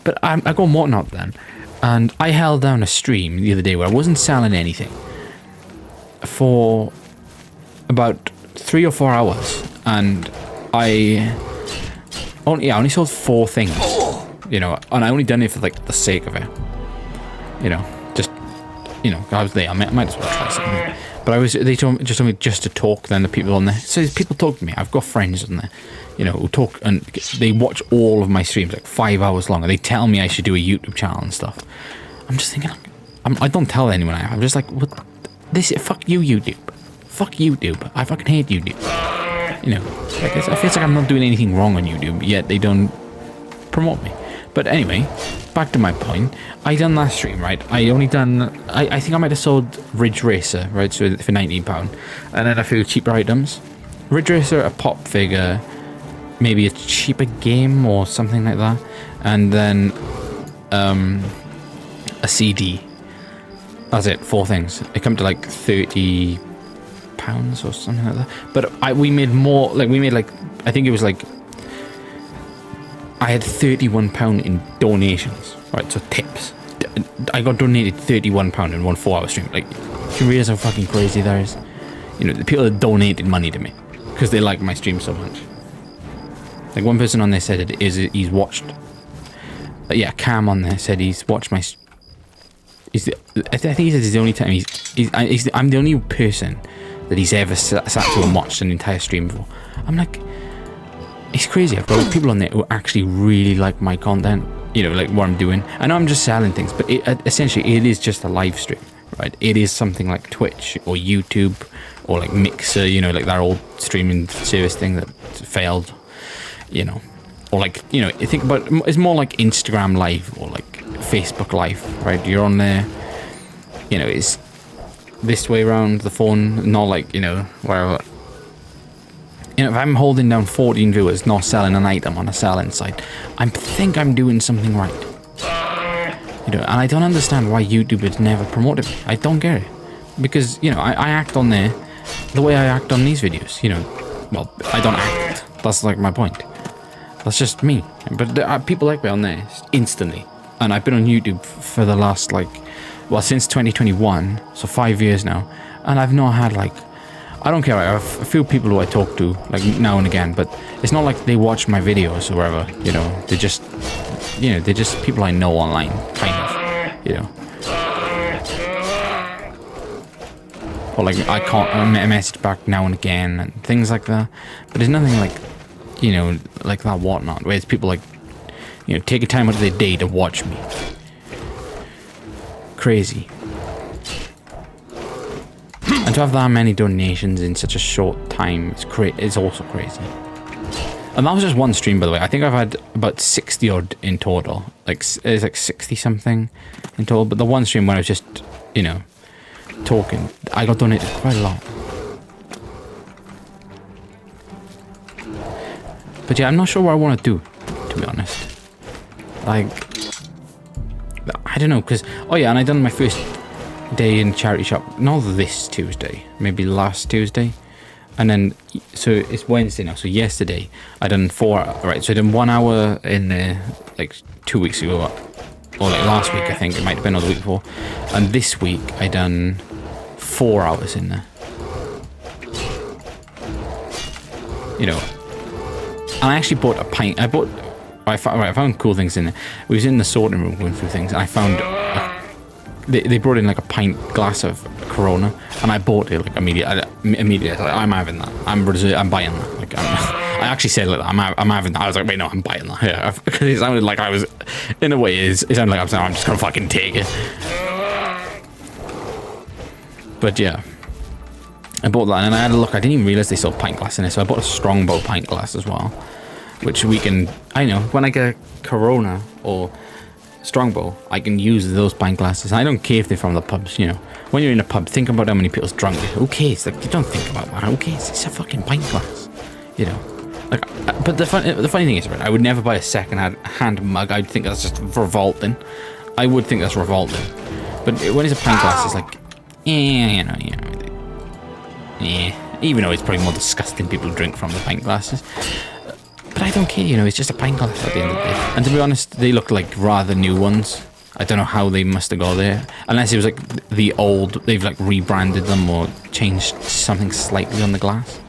But I go on Whatnot then, and I held down a stream the other day where I wasn't selling anything for about 3 or 4 hours, and I only sold 4 things, you know, and I only done it for like the sake of it, you know, just, you know, I was there. I might as well try something. But they told me just to talk. Then the people on there, so people talk to me. I've got friends on there, you know, who talk, and they watch all of my streams like 5 hours long, and they tell me I should do a YouTube channel and stuff. I'm just thinking, I don't tell anyone. I'm just like, what? This fuck you, YouTube. Fuck YouTube. I fucking hate YouTube. You know, like, I feel like I'm not doing anything wrong on YouTube, yet they don't promote me. But anyway, back to my point. I done that stream, right? I only done, I think I might have sold Ridge Racer, right? So for £19, and then a few cheaper items. Ridge Racer, a pop figure, maybe a cheaper game or something like that, and then a CD. That's it, 4 things. It come to like £30 or something like that. But we made more, like we made like, I think it was like, I had £31 in donations, right? So tips. I got donated £31 in one 4-hour stream. Like, do you realize how fucking crazy that is? You know, the people that donated money to me because they like my stream so much. Like, one person on there said he's watched. Yeah, Cam on there said he's watched my. I think he said it's the only time I'm the only person that he's ever sat to and watched an entire stream for. I'm like. It's crazy. I've got like, people on there who actually really like my content, you know, like what I'm doing. I know I'm just selling things, but essentially it is just a live stream, right? It is something like Twitch or YouTube or like Mixer, you know, like that old streaming service thing that failed, you know, or like, you know, think about it's more like Instagram Live or like Facebook Live, right? You're on there, you know, it's this way around the phone, not like, you know, wherever. You know, if I'm holding down 14 viewers, not selling an item on a selling site, I think I'm doing something right. You know, and I don't understand why YouTubers never promoted me. I don't get it. Because, you know, I act on there the way I act on these videos, you know. Well, I don't act. That's like my point. That's just me. But there are people like me on there instantly. And I've been on YouTube for the last, like, well, since 2021, so 5 years now. And I've not had, like, I don't care, I have a few people who I talk to, like, now and again, but it's not like they watch my videos or whatever, you know. They're just, you know, they're just people I know online, kind of, you know. Or, like, I can't message back now and again and things like that. But there's nothing, like, you know, like that whatnot, where it's people, like, you know, taking time out of their day to watch me. Crazy. And to have that many donations in such a short time, it's also crazy. And that was just one stream, by the way. I think I've had about 60 odd in total. Like, it's like 60 something in total. But the one stream when I was just, you know, talking, I got donated quite a lot. But yeah, I'm not sure what I want to do, to be honest. Like, I don't know, because, oh yeah, and I done my first day in charity shop, not this Tuesday, maybe last Tuesday. And then, so it's Wednesday now, so yesterday, I done 4, right, so I done 1 hour in there, like, 2 weeks ago, or like last week, I think, it might have been, or the week before. And this week, I done 4 hours in there. You know, and I actually bought a pint, I found cool things in there. We was in the sorting room going through things, and I found, they brought in like a pint glass of Corona, and I bought it like immediately. Like, I'm having that. I'm buying that. Like, I actually said like that. I'm having that. I was like, wait, no, I'm buying that. Yeah, because it sounded like I was, in a way, it sounded like I'm just gonna fucking take it. But yeah, I bought that, and I had a look. I didn't even realize they sold pint glass in it, so I bought a Strongbow pint glass as well, which we can. I know when I get Corona or Strongbow, I can use those pint glasses. I don't care if they're from the pubs, you know. When you're in a pub, think about how many people's drunk. Who cares? Like, you don't think about that. Who cares? It's a fucking pint glass, you know. Like, but the funny thing is, right? I would never buy a second-hand mug. I'd think that's just revolting. I would think that's revolting. But when it's a pint glass, it's like, you know. Even though it's probably more disgusting people drink from the pint glasses. But I don't care, you know, it's just a pint glass at the end of the day. And to be honest, they look like rather new ones. I don't know how they must have got there. Unless it was like the old, they've like rebranded them or changed something slightly on the glass.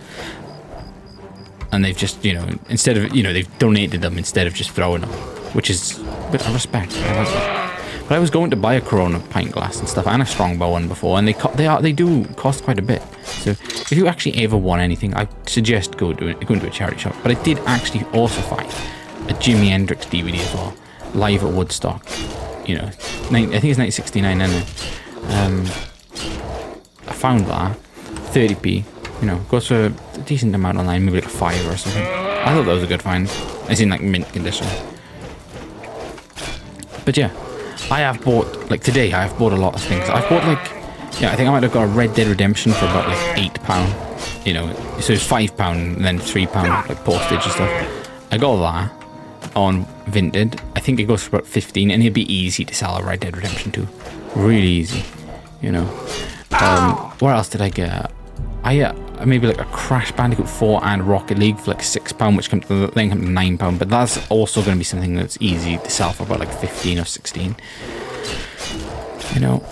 And they've just, you know, instead of, you know, they've donated them instead of just throwing them. Which is a bit of respect. I like that. But I was going to buy a Corona pint glass and stuff, and a Strongbow one before, and they do cost quite a bit. So if you actually ever want anything, I suggest going to a charity shop. But I did actually also find a Jimi Hendrix DVD as well, live at Woodstock. You know, I think it's 1969, isn't it? I found that 30p. You know, goes for a decent amount online, maybe like a $5 or something. I thought that was a good find. It's in like mint condition. But yeah. I have bought, like today, I have bought a lot of things. I've bought like, yeah, I think I might have got a Red Dead Redemption for about like £8. You know, so it's £5 and then £3 like postage and stuff. I got that on Vinted. I think it goes for about 15, and it'd be easy to sell a Red Dead Redemption 2. Really easy, you know. What else did I get? Maybe like a Crash Bandicoot 4 and Rocket League for like £6, which then come to £9. But that's also going to be something that's easy to sell for about like 15 or 16. You know,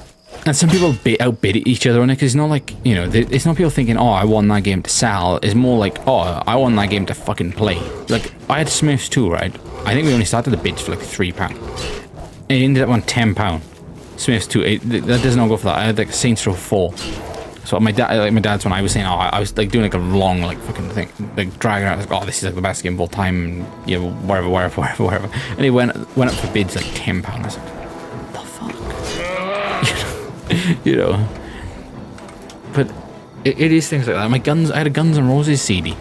and some people outbid each other on it, because it's not like, you know, it's not people thinking, oh, I won that game to sell. It's more like, oh, I won that game to fucking play. Like, I had Smurfs 2, right? I think we only started the bids for like £3. It ended up on £10. Smurfs 2, that does not go for that. I had like Saints Row 4. So my dad's one, I was saying, oh, I was like doing like a long like fucking thing, like dragging out, like, oh, this is like the best game of all time, and you know, whatever. And it went up for bids like £10. I was like, what the fuck? you know. But it is things like that. I had a Guns N' Roses CD.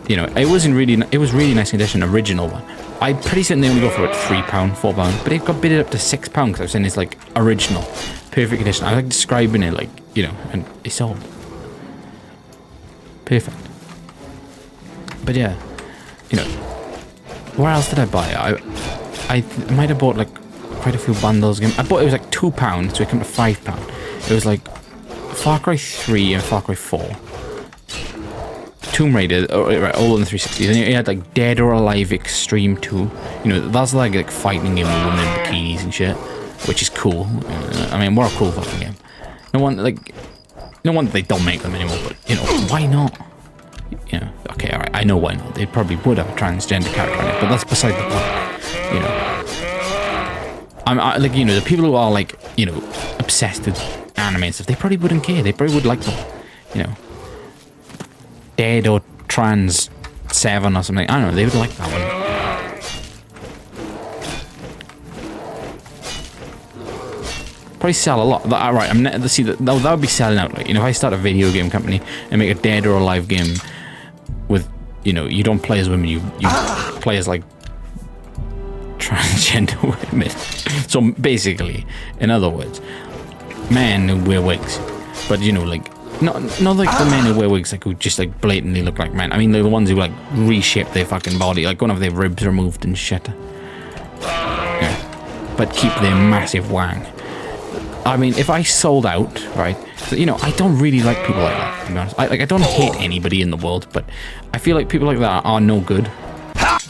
You know, it was really nice condition, original one. I'm pretty certain they only go for about £3, £4, but it got bidded up to £6 because I was saying it's like original, perfect condition. I like describing it like, you know, and it's sold. Perfect. But yeah, you know, where else did I buy? I might have bought like quite a few bundles. I bought it was like £2, so it came to £5. It was like Far Cry 3 and Far Cry 4. Tomb Raider, right, all in the 360s. And you had like Dead or Alive Extreme 2. You know, that's like fighting game with women in bikinis and shit, which is cool. I mean, what a cool fucking game. No wonder they don't make them anymore, but you know, why not? You know, okay, alright, I know why not. They probably would have a transgender character in it, but that's beside the point. You know, like, you know, the people who are like, you know, obsessed with anime and stuff, they probably wouldn't care. They probably would like them. You know, Dead or Trans 7 or something. I don't know. They would like that one. Probably sell a lot. Right, see that would be selling out. Like, you know, if I start a video game company and make a Dead or Alive game with, you know, you don't play as women, you play as like transgender women. So basically, in other words, men who wear wigs, but you know, like not like the men who wear wigs like who just like blatantly look like men. I mean, they're the ones who like reshape their fucking body, like one of their ribs removed and shit. Yeah. But keep their massive wang. I mean, if I sold out, right, so, you know, I don't really like people like that, to be honest. I don't hate anybody in the world, but I feel like people like that are no good.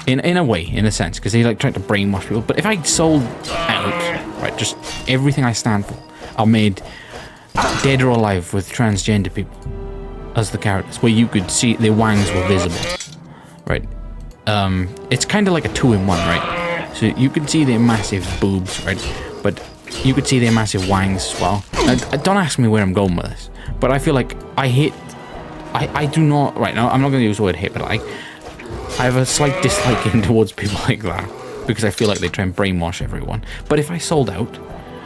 In a way, in a sense, because they like try to brainwash people. But if I sold out, right, just everything I stand for, I made Dead or Alive with transgender people as the characters, where you could see their wangs were visible, right? It's kind of like a 2-in-1, right? So you could see their massive boobs, right? But you could see their massive wangs as well. Don't ask me where I'm going with this, but I feel like I do not, right now, I'm not going to use the word hate, but I have a slight disliking towards people like that, because I feel like they try and brainwash everyone. But if I sold out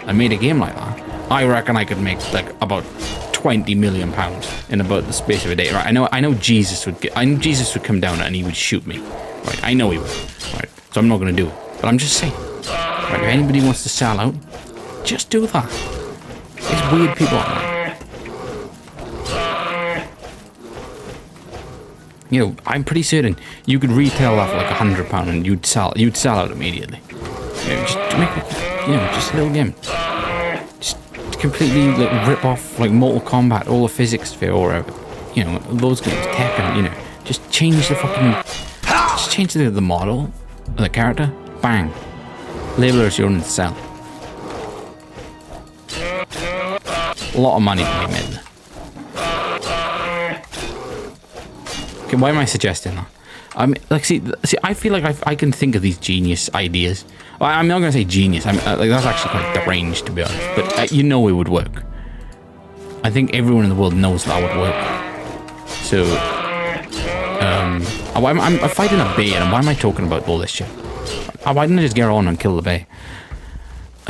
and made a game like that, I reckon I could make like about £20 million in about the space of a day, right? I know Jesus would come down and he would shoot me, right? I know he would, right? So I'm not going to do it, but I'm just saying, right? If anybody wants to sell out, just do that. There's weird people out there. You know, I'm pretty certain you could retail that for like £100 and you'd sell out immediately. You know, just make it, you know, just a little game. Just completely like rip off like Mortal Kombat, all the physics for, or you know, those games, Tekken. You know, just change the the model of the character. Bang, label it as your own and sell. A lot of money to be made. Okay, why am I suggesting that? I mean, like, see, I feel like I can think of these genius ideas. Well, I'm not gonna say genius. Like, that's actually quite deranged, to be honest. But you know, it would work. I think everyone in the world knows that would work. So, I'm fighting a bear, and why am I talking about all this shit? Why didn't I just get on and kill the bear?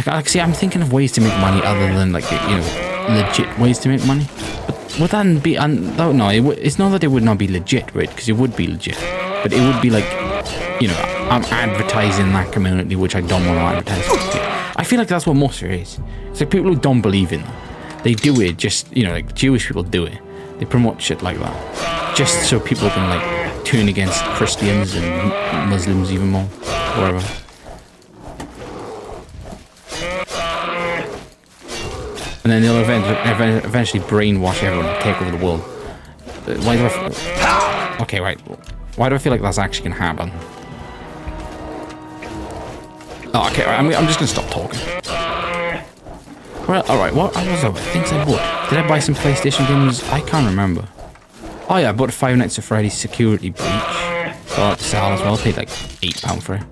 Like, see, I'm thinking of ways to make money other than like, you know, legit ways to make money. But would that be? No, it's not that it would not be legit, right? Because it would be legit, but it would be like, you know, I'm advertising that community, which I don't want to advertise. I feel like that's what most of it is. It's like people who don't believe in that. They do it just, you know, like Jewish people do it. They promote shit like that, just so people can like turn against Christians and Muslims even more, whatever. And then they'll eventually brainwash everyone and take over the world. Why do I... Okay, right. Why do I feel like that's actually going to happen? Oh, okay, right, I'm just going to stop talking. Well, alright, what was I? Things I bought. Did I buy some PlayStation games? I can't remember. Oh yeah, I bought Five Nights at Freddy's Security Breach. So I like to sell as well. I paid like £8 for it.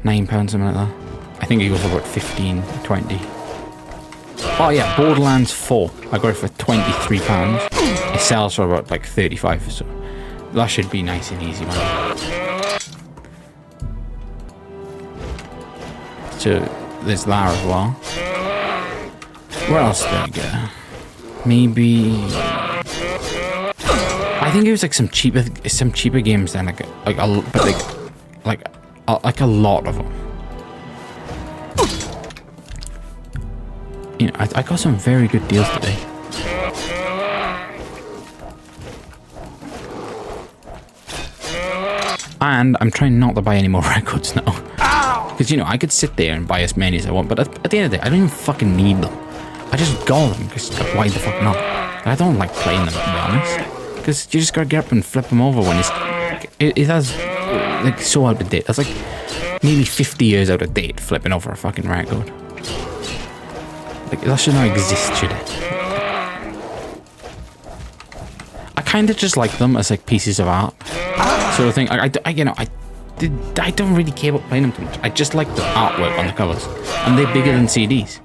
£9, something like that. I think it goes for about 15, 20. Oh yeah, Borderlands 4. I got it for £23. It sells for about like 35, so that should be nice and easy, man. So there's that as well. Where else did I go? Maybe I think it was like some cheaper games than like a lot of them. You know, I got some very good deals today. And I'm trying not to buy any more records now. Because, you know, I could sit there and buy as many as I want, but at the end of the day, I don't even fucking need them. I just got them, because why the fuck not? I don't like playing them, to be honest. Because you just gotta get up and flip them over when it has, like, so out of date. That's like nearly 50 years out of date, flipping over a fucking record. Like, that should not exist, should it? I kind of just like them as, like, pieces of art. So I think, I don't really care about playing them too much. I just like the artwork on the covers. And they're bigger than CDs.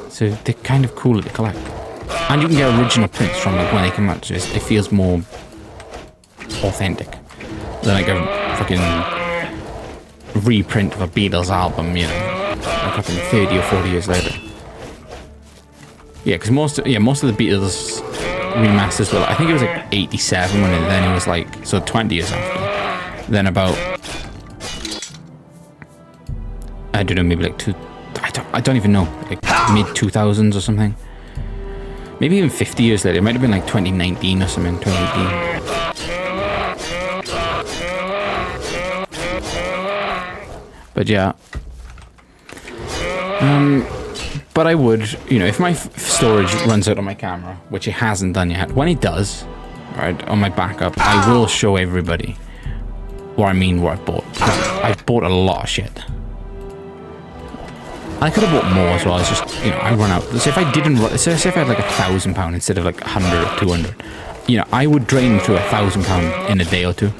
So they're kind of cooler to collect. And you can get original prints from, like, when they come out. So it feels more authentic than, like, a fucking reprint of a Beatles album, you know, like fucking 30 or 40 years later. Yeah, because most of the Beatles remasters were, I think it was like 87 when then it was like, so 20 years after. Then about, I don't know, maybe like I don't even know, like mid 2000s or something. Maybe even 50 years later. It might have been like 2019 or something, 2018. But yeah. But I would, you know, if my storage runs out on my camera, which it hasn't done yet, when it does, right, on my backup, I will show everybody what I mean, what I bought. I bought a lot of shit. I could have bought more as well. It's just, you know, I run out. So if I didn't, so if I had like £1,000 instead of like 100 or 200, you know, I would drain through £1,000 in a day or two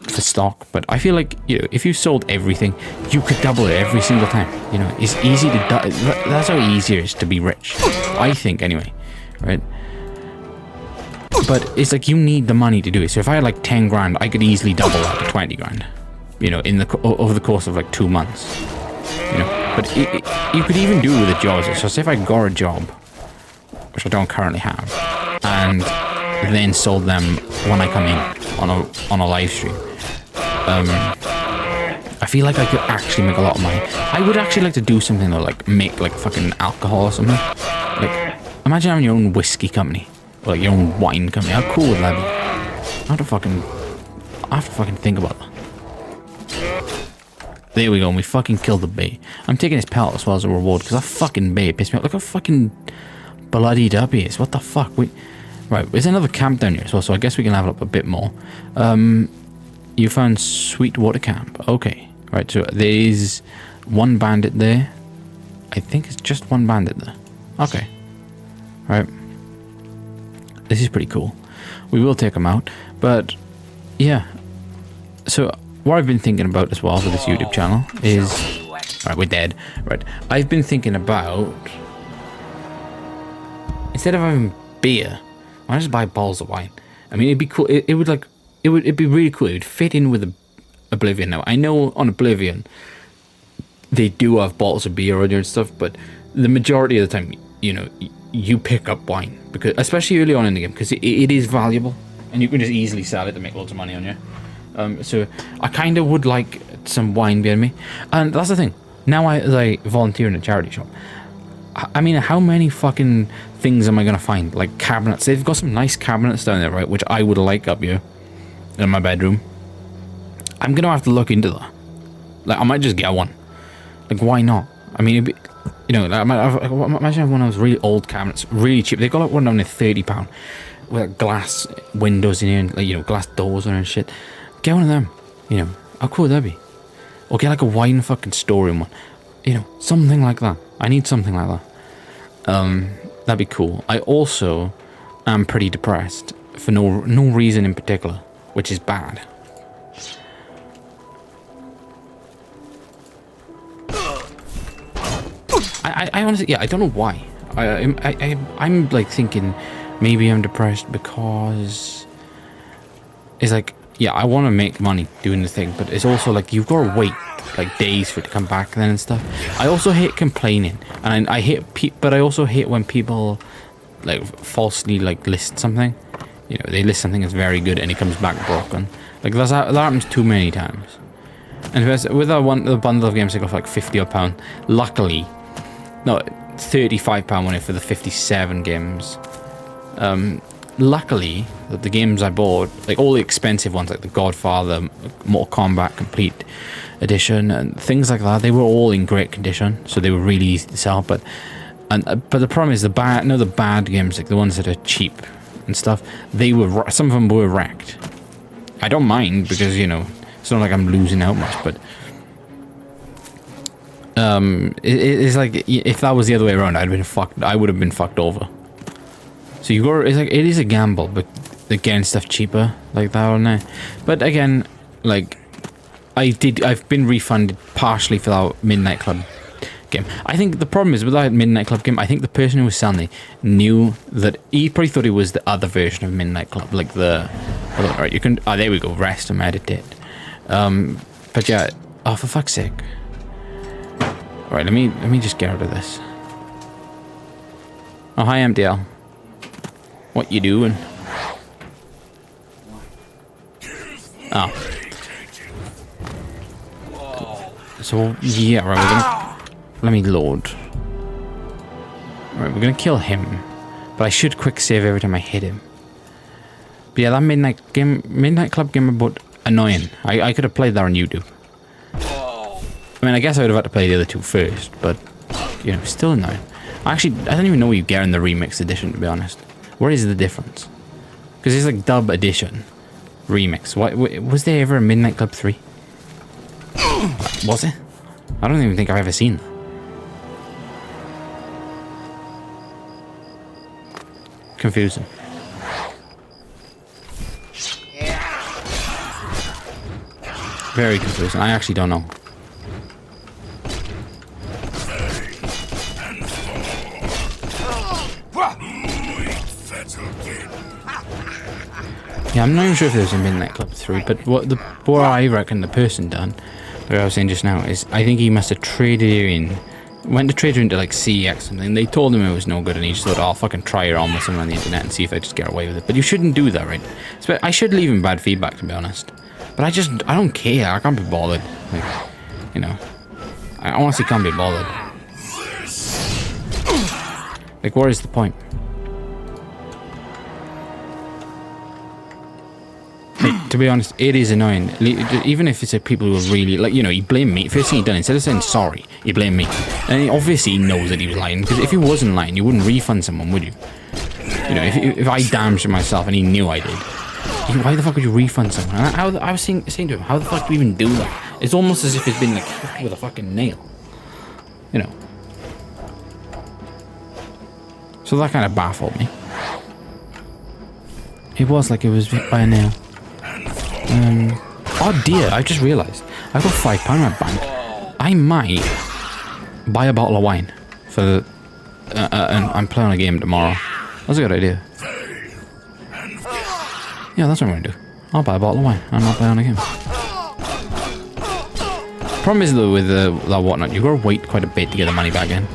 for stock. But I feel like, you know, if you sold everything, you could double it every single time. You know, it's easy to that's how easy it is to be rich, I think, anyway, right? But it's like you need the money to do it. So if I had like 10 grand, I could easily double that to 20 grand, you know, over the course of like 2 months, you know. But you could even do it with a job. So say if I got a job, which I don't currently have, and then sold them when I come in on a live stream, I feel like I could actually make a lot of money. I would actually like to do something though, like make like fucking alcohol or something. Like, imagine having your own whiskey company, or like your own wine company. How cool would that be? I have to fucking think about that. There we go, and we fucking killed the bait. I'm taking his pellet as well as a reward, because that fucking bait pissed me off. Look how fucking bloodied up he is. What the fuck? Right, there's another camp down here as well, so I guess we can level up a bit more. You found Sweetwater Camp. Okay. Right, so there's one bandit there. I think it's just one bandit there. Okay. Right. This is pretty cool. We will take him out, but yeah. So what I've been thinking about as well for this YouTube channel is... Alright, we're dead. Right. I've been thinking about... Instead of having beer, why not just buy bottles of wine? I mean, it'd be cool. It'd be really cool. It would fit in with Oblivion now. I know on Oblivion, they do have bottles of beer on there and stuff, but the majority of the time, you know, you pick up wine. Because, especially early on in the game, because it is valuable. And you can just easily sell it to make loads of money on you. So I kind of would like some wine behind me. And that's the thing. Now I volunteer in a charity shop. I mean, how many fucking things am I going to find? Like cabinets. They've got some nice cabinets down there, right? Which I would like up here in my bedroom. I'm going to have to look into that. Like, I might just get one. Like, why not? I mean, it'd be, you know, imagine having one of those really old cabinets, really cheap. They've got like one down there, £30. With like glass windows in here and, like, you know, glass doors and shit. Get one of them, you know. How cool would that be? Or get like a wine fucking storeroom one. You know, something like that. I need something like that. That'd be cool. I also am pretty depressed for no reason in particular, which is bad. I honestly, yeah, I don't know why. I'm like thinking maybe I'm depressed because it's like, yeah, I want to make money doing the thing, but it's also like you've got to wait like days for it to come back then and stuff. I also hate complaining, and I hate but I also hate when people like falsely like list something. You know, they list something that's very good and it comes back broken. Like that happens too many times. And with the bundle of games, I got for like £50 odd. Luckily, no, £35 when it for the 57 games. luckily, the games I bought, like all the expensive ones, like the Godfather, Mortal Kombat Complete Edition, and things like that, they were all in great condition, so they were really easy to sell. But the problem is the bad games, like the ones that are cheap and stuff, some of them were wrecked. I don't mind because, you know, it's not like I'm losing out much, but it's like if that was the other way around, I would have been fucked over. So it's like, it is a gamble, but getting stuff cheaper like that on there. But again, like I've been refunded partially for that Midnight Club game. I think the problem is with that Midnight Club game, I think the person who was selling it knew that he probably thought it was the other version of Midnight Club, like right, you can, there we go, rest and meditate. But yeah, oh, for fuck's sake. Alright, let me just get out of this. Oh, hi MDL. What you doing? Oh. So, yeah, right, let me load. Alright, we're gonna kill him. But I should quick save every time I hit him. But yeah, that Midnight Club game about annoying. I could have played that on YouTube. I mean, I guess I would have had to play the other two first, but, you know, still annoying. Actually, I don't even know what you get in the remix edition, to be honest. What is the difference? Because it's like dub edition. Remix. Was there ever a Midnight Club 3? Was it? I don't even think I've ever seen that. Confusing. Very confusing. I actually don't know. Yeah, I'm not even sure if there's a Midnight Club 3, but what I reckon the person done, like I was saying just now, is I think he must have went to trade her into like CEX or something. They told him it was no good and he just thought, oh, I'll fucking try it on with someone on the internet and see if I just get away with it. But you shouldn't do that, right? I should leave him bad feedback, to be honest. But I don't care. I can't be bothered. Like, you know, I honestly can't be bothered. Like, what is the point? Like, to be honest, it is annoying. Even if it's people who are really, like, you know, you blame me. First thing he done, instead of saying sorry, you blame me. And he obviously knows that he was lying, because if he wasn't lying, you wouldn't refund someone, would you? You know, if I damaged myself and he knew I did, why the fuck would you refund someone? And I was saying to him, how the fuck do you even do that? It's almost as if it's been like hit with a fucking nail. You know. So that kind of baffled me. It was like it was hit by a nail. Oh dear, I just realised. I've got £5 in my bank. I might buy a bottle of wine for the... and I'm playing a game tomorrow. That's a good idea. Yeah, that's what I'm going to do. I'll buy a bottle of wine. I'm not playing a game. Problem is though with the whatnot, you gotta wait quite a bit to get the money back in.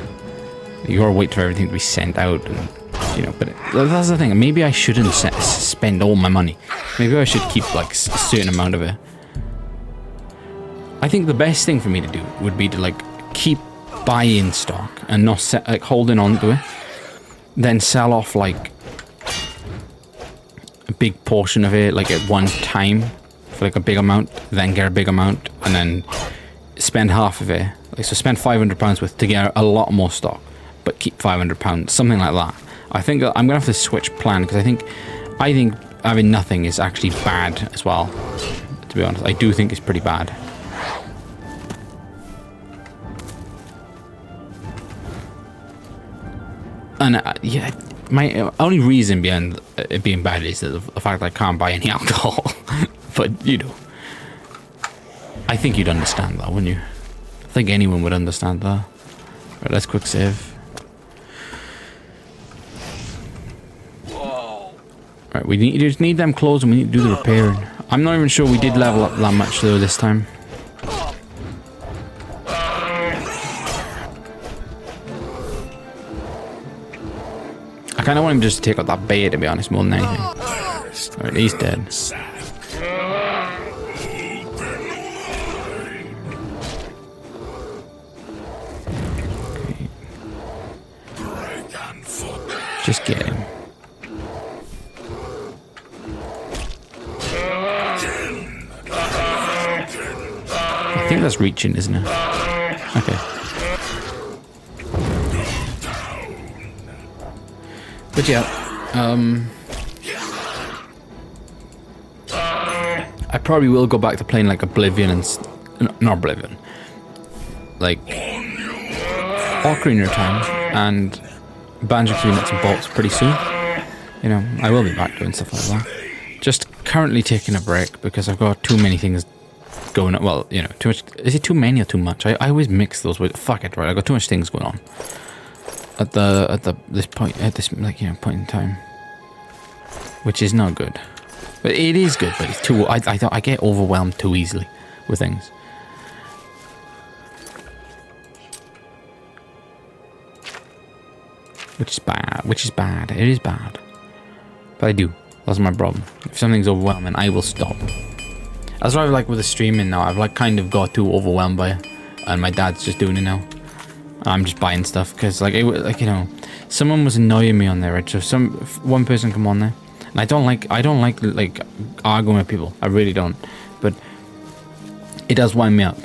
You gotta wait for everything to be sent out, and you know. But that's the thing. Maybe I shouldn't spend all my money. Maybe I should keep like a certain amount of it. I think the best thing for me to do would be to like keep buying stock and not holding on to it, then sell off like a big portion of it like at one time for like a big amount, then get a big amount, and then spend half of it. Like, so spend £500 worth to get a lot more stock, but keep £500, something like that. I think I'm gonna have to switch plan, because I think having nothing is actually bad as well. To be honest, I do think it's pretty bad. And yeah, my only reason behind it being bad is the fact that I can't buy any alcohol. But you know, I think you'd understand that, wouldn't you? I think anyone would understand that. Right, let's quick save. Right, we just need them clothes and we need to do the repairing. I'm not even sure we did level up that much though this time. I kind of want him just to take out that bear, to be honest, more than anything. Alright, he's dead. Okay. Just get him. that's reaching, isn't it? Okay. But yeah, I probably will go back to playing like Oblivion and not Oblivion, like Ocarina of Time and Banjo-Kazooie Nuts and Bolts pretty soon. You know, I will be back doing stuff like that. Just currently taking a break because I've got too many things going on. Well, you know, too much. Is it too many or too much? I always mix those with. Fuck it, right? I got too much things going on at this point like, you know, point in time, which is not good. But it is good, but it's too. I get overwhelmed too easily with things. Which is bad. Which is bad. It is bad. But I do. That's my problem. If something's overwhelming, I will stop. That's why I like with the streaming now. I've like kind of got too overwhelmed by it, and my dad's just doing it now. I'm just buying stuff because like you know, someone was annoying me on there. Right? So one person come on there, and I don't like arguing with people. I really don't. But it does wind me up.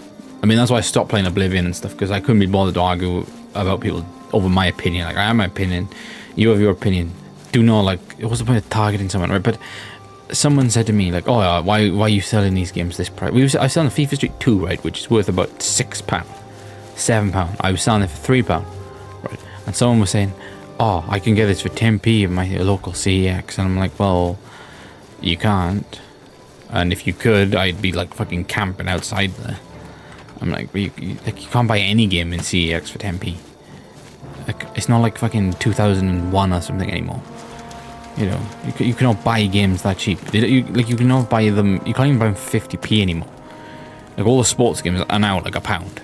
I mean, that's why I stopped playing Oblivion and stuff, because I couldn't be bothered to argue about people over my opinion. Like, I have my opinion, you have your opinion. Do not, like, what's the point of targeting someone, right? But someone said to me, like, oh, why are you selling these games this price? I was selling FIFA Street 2, right, which is worth about £6, £7. I was selling it for £3, right? And someone was saying, oh, I can get this for 10p in my local CEX. And I'm like, well, you can't. And if you could, I'd be, like, fucking camping outside there. I'm like, you can't buy any game in CEX for 10p. Like, it's not like fucking 2001 or something anymore. You know, you cannot buy games that cheap. You cannot buy them. You can't even buy them for 50p anymore. Like, all the sports games are now like £1.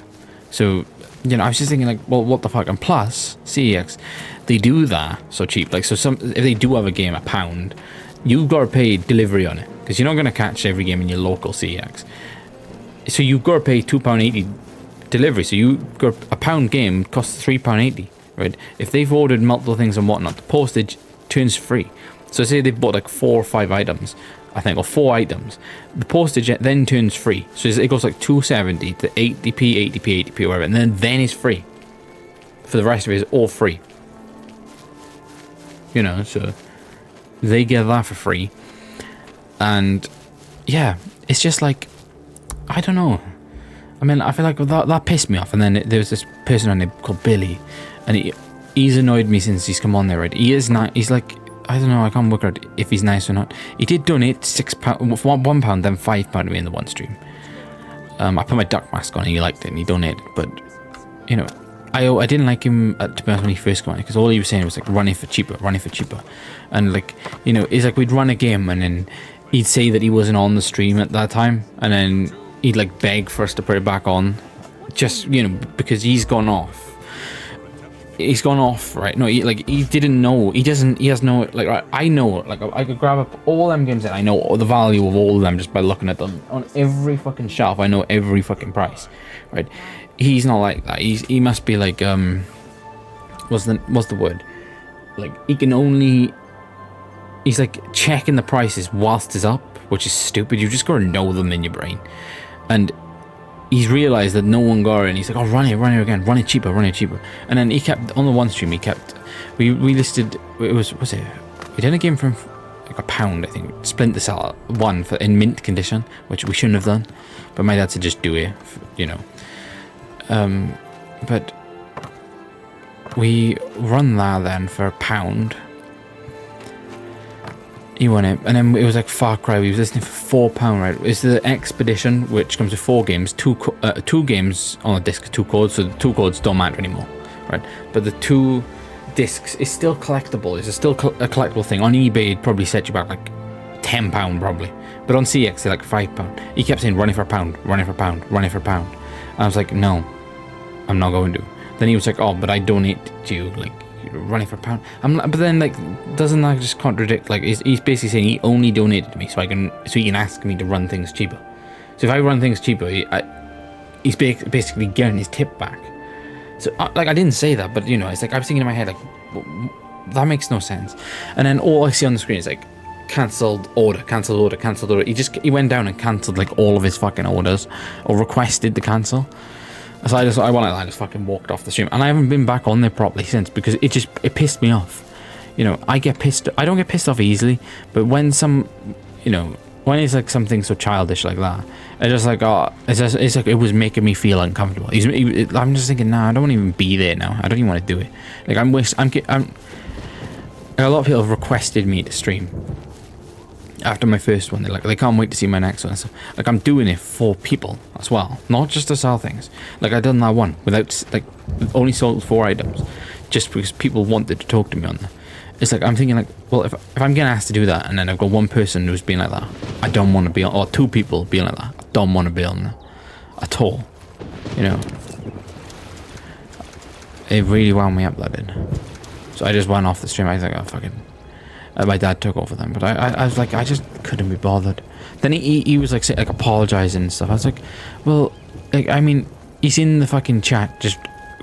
So, you know, I was just thinking, like, well, what the fuck? And plus, CEX, they do that so cheap. Like, so if they do have a game £1, you've got to pay delivery on it, because you're not going to catch every game in your local CEX. So you've got to pay £2.80 delivery. So you got a £1 game costs £3.80, right? If they've ordered multiple things and whatnot, the postage turns free. So say they've bought like 4 or 5 items, I think, or 4 items. The postage then turns free. So it goes like 270 to 80p, 80p, 80p, or whatever, and then it's free. For the rest of it, it's all free. You know, so they get that for free. And yeah, it's just like, I don't know. I mean, I feel like that pissed me off. And then there was this person on there called Billy, and he's annoyed me since he's come on there, right? He is not. He's like, I don't know. I can't work out if he's nice or not. He did donate £6, £1, then £5 to me in the one stream. I put my duck mask on, and he liked it, and he donated. But you know, I didn't like him to be honest when he first came on, because all he was saying was like, run it for cheaper, and like, you know, it's like we'd run a game, and then he'd say that he wasn't on the stream at that time, and then he'd like beg for us to put it back on, just, you know, because he's gone off, right? No, he didn't know. He has no, like, I know, like, I could grab up all them games and I know the value of all of them just by looking at them on every fucking shelf. I know every fucking price, right? He's not like that. He must be like, what's the word? Like, he's like checking the prices whilst it's up, which is stupid. You just gotta know them in your brain. And he's realized that no one got it, and he's like, oh, run it again, run it cheaper. And then he kept, on the one stream, we listed, we did a game for like £1, I think, Splinter Cell 1 in mint condition, which we shouldn't have done, but my dad said just do it, you know. But we run that then for £1. He won it, and then it was like Far Cry. We was listening for £4, right? It's the Expedition, which comes with 4 games, two games on a disc, 2 codes, so the 2 codes don't matter anymore, right? But the 2 discs is still collectible. It's still a collectible thing. On eBay, it'd probably set you back like £10 probably, but on CX, they're like £5. He kept saying, run it for £1, run it for £1. And I was like, no, I'm not going to. Then he was like, oh, but I donate to you, like, running for £1. But then, like, doesn't that just contradict? Like, he's basically saying he only donated to me so he can ask me to run things cheaper. So if I run things cheaper, he's basically getting his tip back. So like, I didn't say that, but you know, it's like I was thinking in my head, like, that makes no sense. And then all I see on the screen is like cancelled order, cancelled order, cancelled order. He went down and cancelled like all of his fucking orders, or requested to cancel. So I just fucking walked off the stream, and I haven't been back on there properly since, because it pissed me off. You know, I don't get pissed off easily, but when when it's like something so childish like that, it's just like, oh, it's like it was making me feel uncomfortable. I'm just thinking, nah, I don't want to even be there now. I don't even want to do it. Like I'm a lot of people have requested me to stream after my first one. They're like, they can't wait to see my next one. So, like, I'm doing it for people as well, not just to sell things. Like, I done that one without, like, only sold 4 items, just because people wanted to talk to me on there. It's like, I'm thinking, like, well, if I'm getting asked to do that, and then I've got one person who's being like that, I don't want to be on, or 2 people being like that, I don't want to be on there at all. You know, it really wound me up, that did. So I just went off the stream. I was like, oh, fucking. My dad took over them, but I was like, I just couldn't be bothered. Then he was like apologizing and stuff. I was like, well, like, I mean, he's in the fucking chat just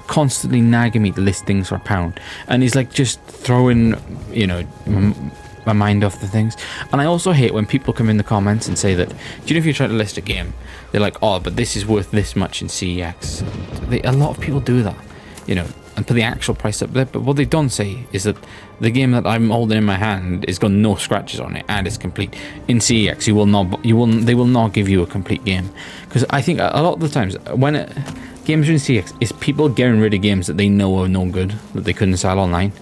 constantly nagging me to list things for £1, and he's like just throwing, you know, my mind off the things. And I also hate when people come in the comments and say that, do you know, if you try to list a game, they're like, oh, but this is worth this much in CEX. A lot of people do that, you know, and put the actual price up there. But what they don't say is that the game that I'm holding in my hand is got no scratches on it and it's complete. In CEX, they will not give you a complete game, because I think a lot of the times when games are in CEX, is people getting rid of games that they know are no good, that they couldn't sell online.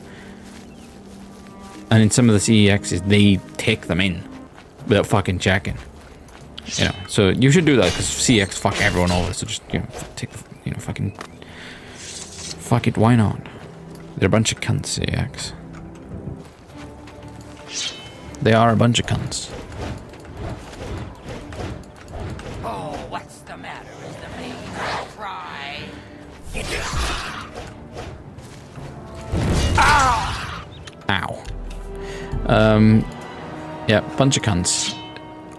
And in some of the CEXs, they take them in without fucking checking. You know, so you should do that, because CEX fuck everyone over. So just, you know, take, you know, fucking. Fuck it, why not? They're a bunch of cunts, CX. They are a bunch of cunts. Oh, what's the matter? Is the baby cry? Ow. Yeah, bunch of cunts.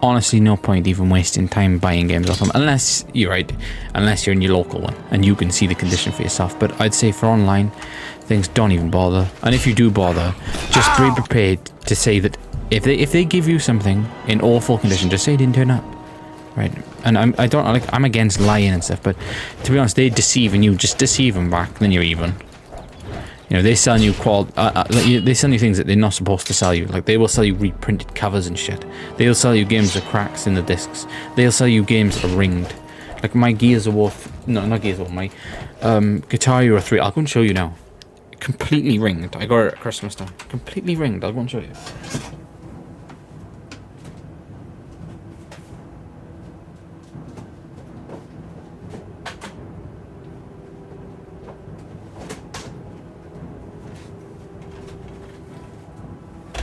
Honestly, no point even wasting time buying games off them, unless you're in your local one and you can see the condition for yourself. But I'd say for online things, don't even bother. And if you do bother, just be prepared to say that if they give you something in awful condition, just say it didn't turn up, right? And I'm against lying and stuff, but to be honest, they deceive, and you just deceive them back, then you're even. You know, they sell you they sell you things that they're not supposed to sell you. Like, they will sell you reprinted covers and shit. They'll sell you games with cracks in the discs. They'll sell you games that are ringed. Like my Gears of War, no, not Gears of War, my Guitar Hero 3. I'll go and show you now. Completely ringed. I got it at Christmas time. Completely ringed. I'll go and show you.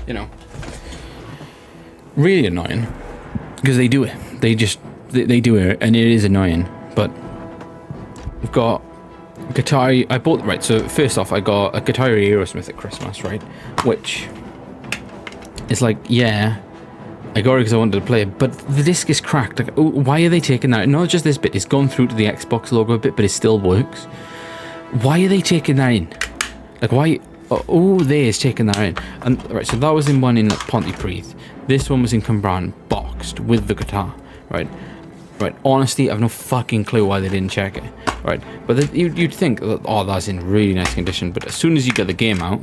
You know, really annoying, because they do it. They do it, and it is annoying. But we've got guitar. I bought, right. So first off, I got a Guitar Hero Aerosmith at Christmas, right? Which is like, yeah, I got it because I wanted to play it, but the disc is cracked. Like, oh, why are they taking that? Not just this bit. It's gone through to the Xbox logo a bit, but it still works. Why are they taking that in? Like, why? Oh, there's taking that in. And right, so that was in one in Pontypridd. This one was in Cumbraen, boxed with the guitar. Right. Honestly, I've no fucking clue why they didn't check it. Right, but you'd think that, oh, that's in really nice condition. But as soon as you get the game out,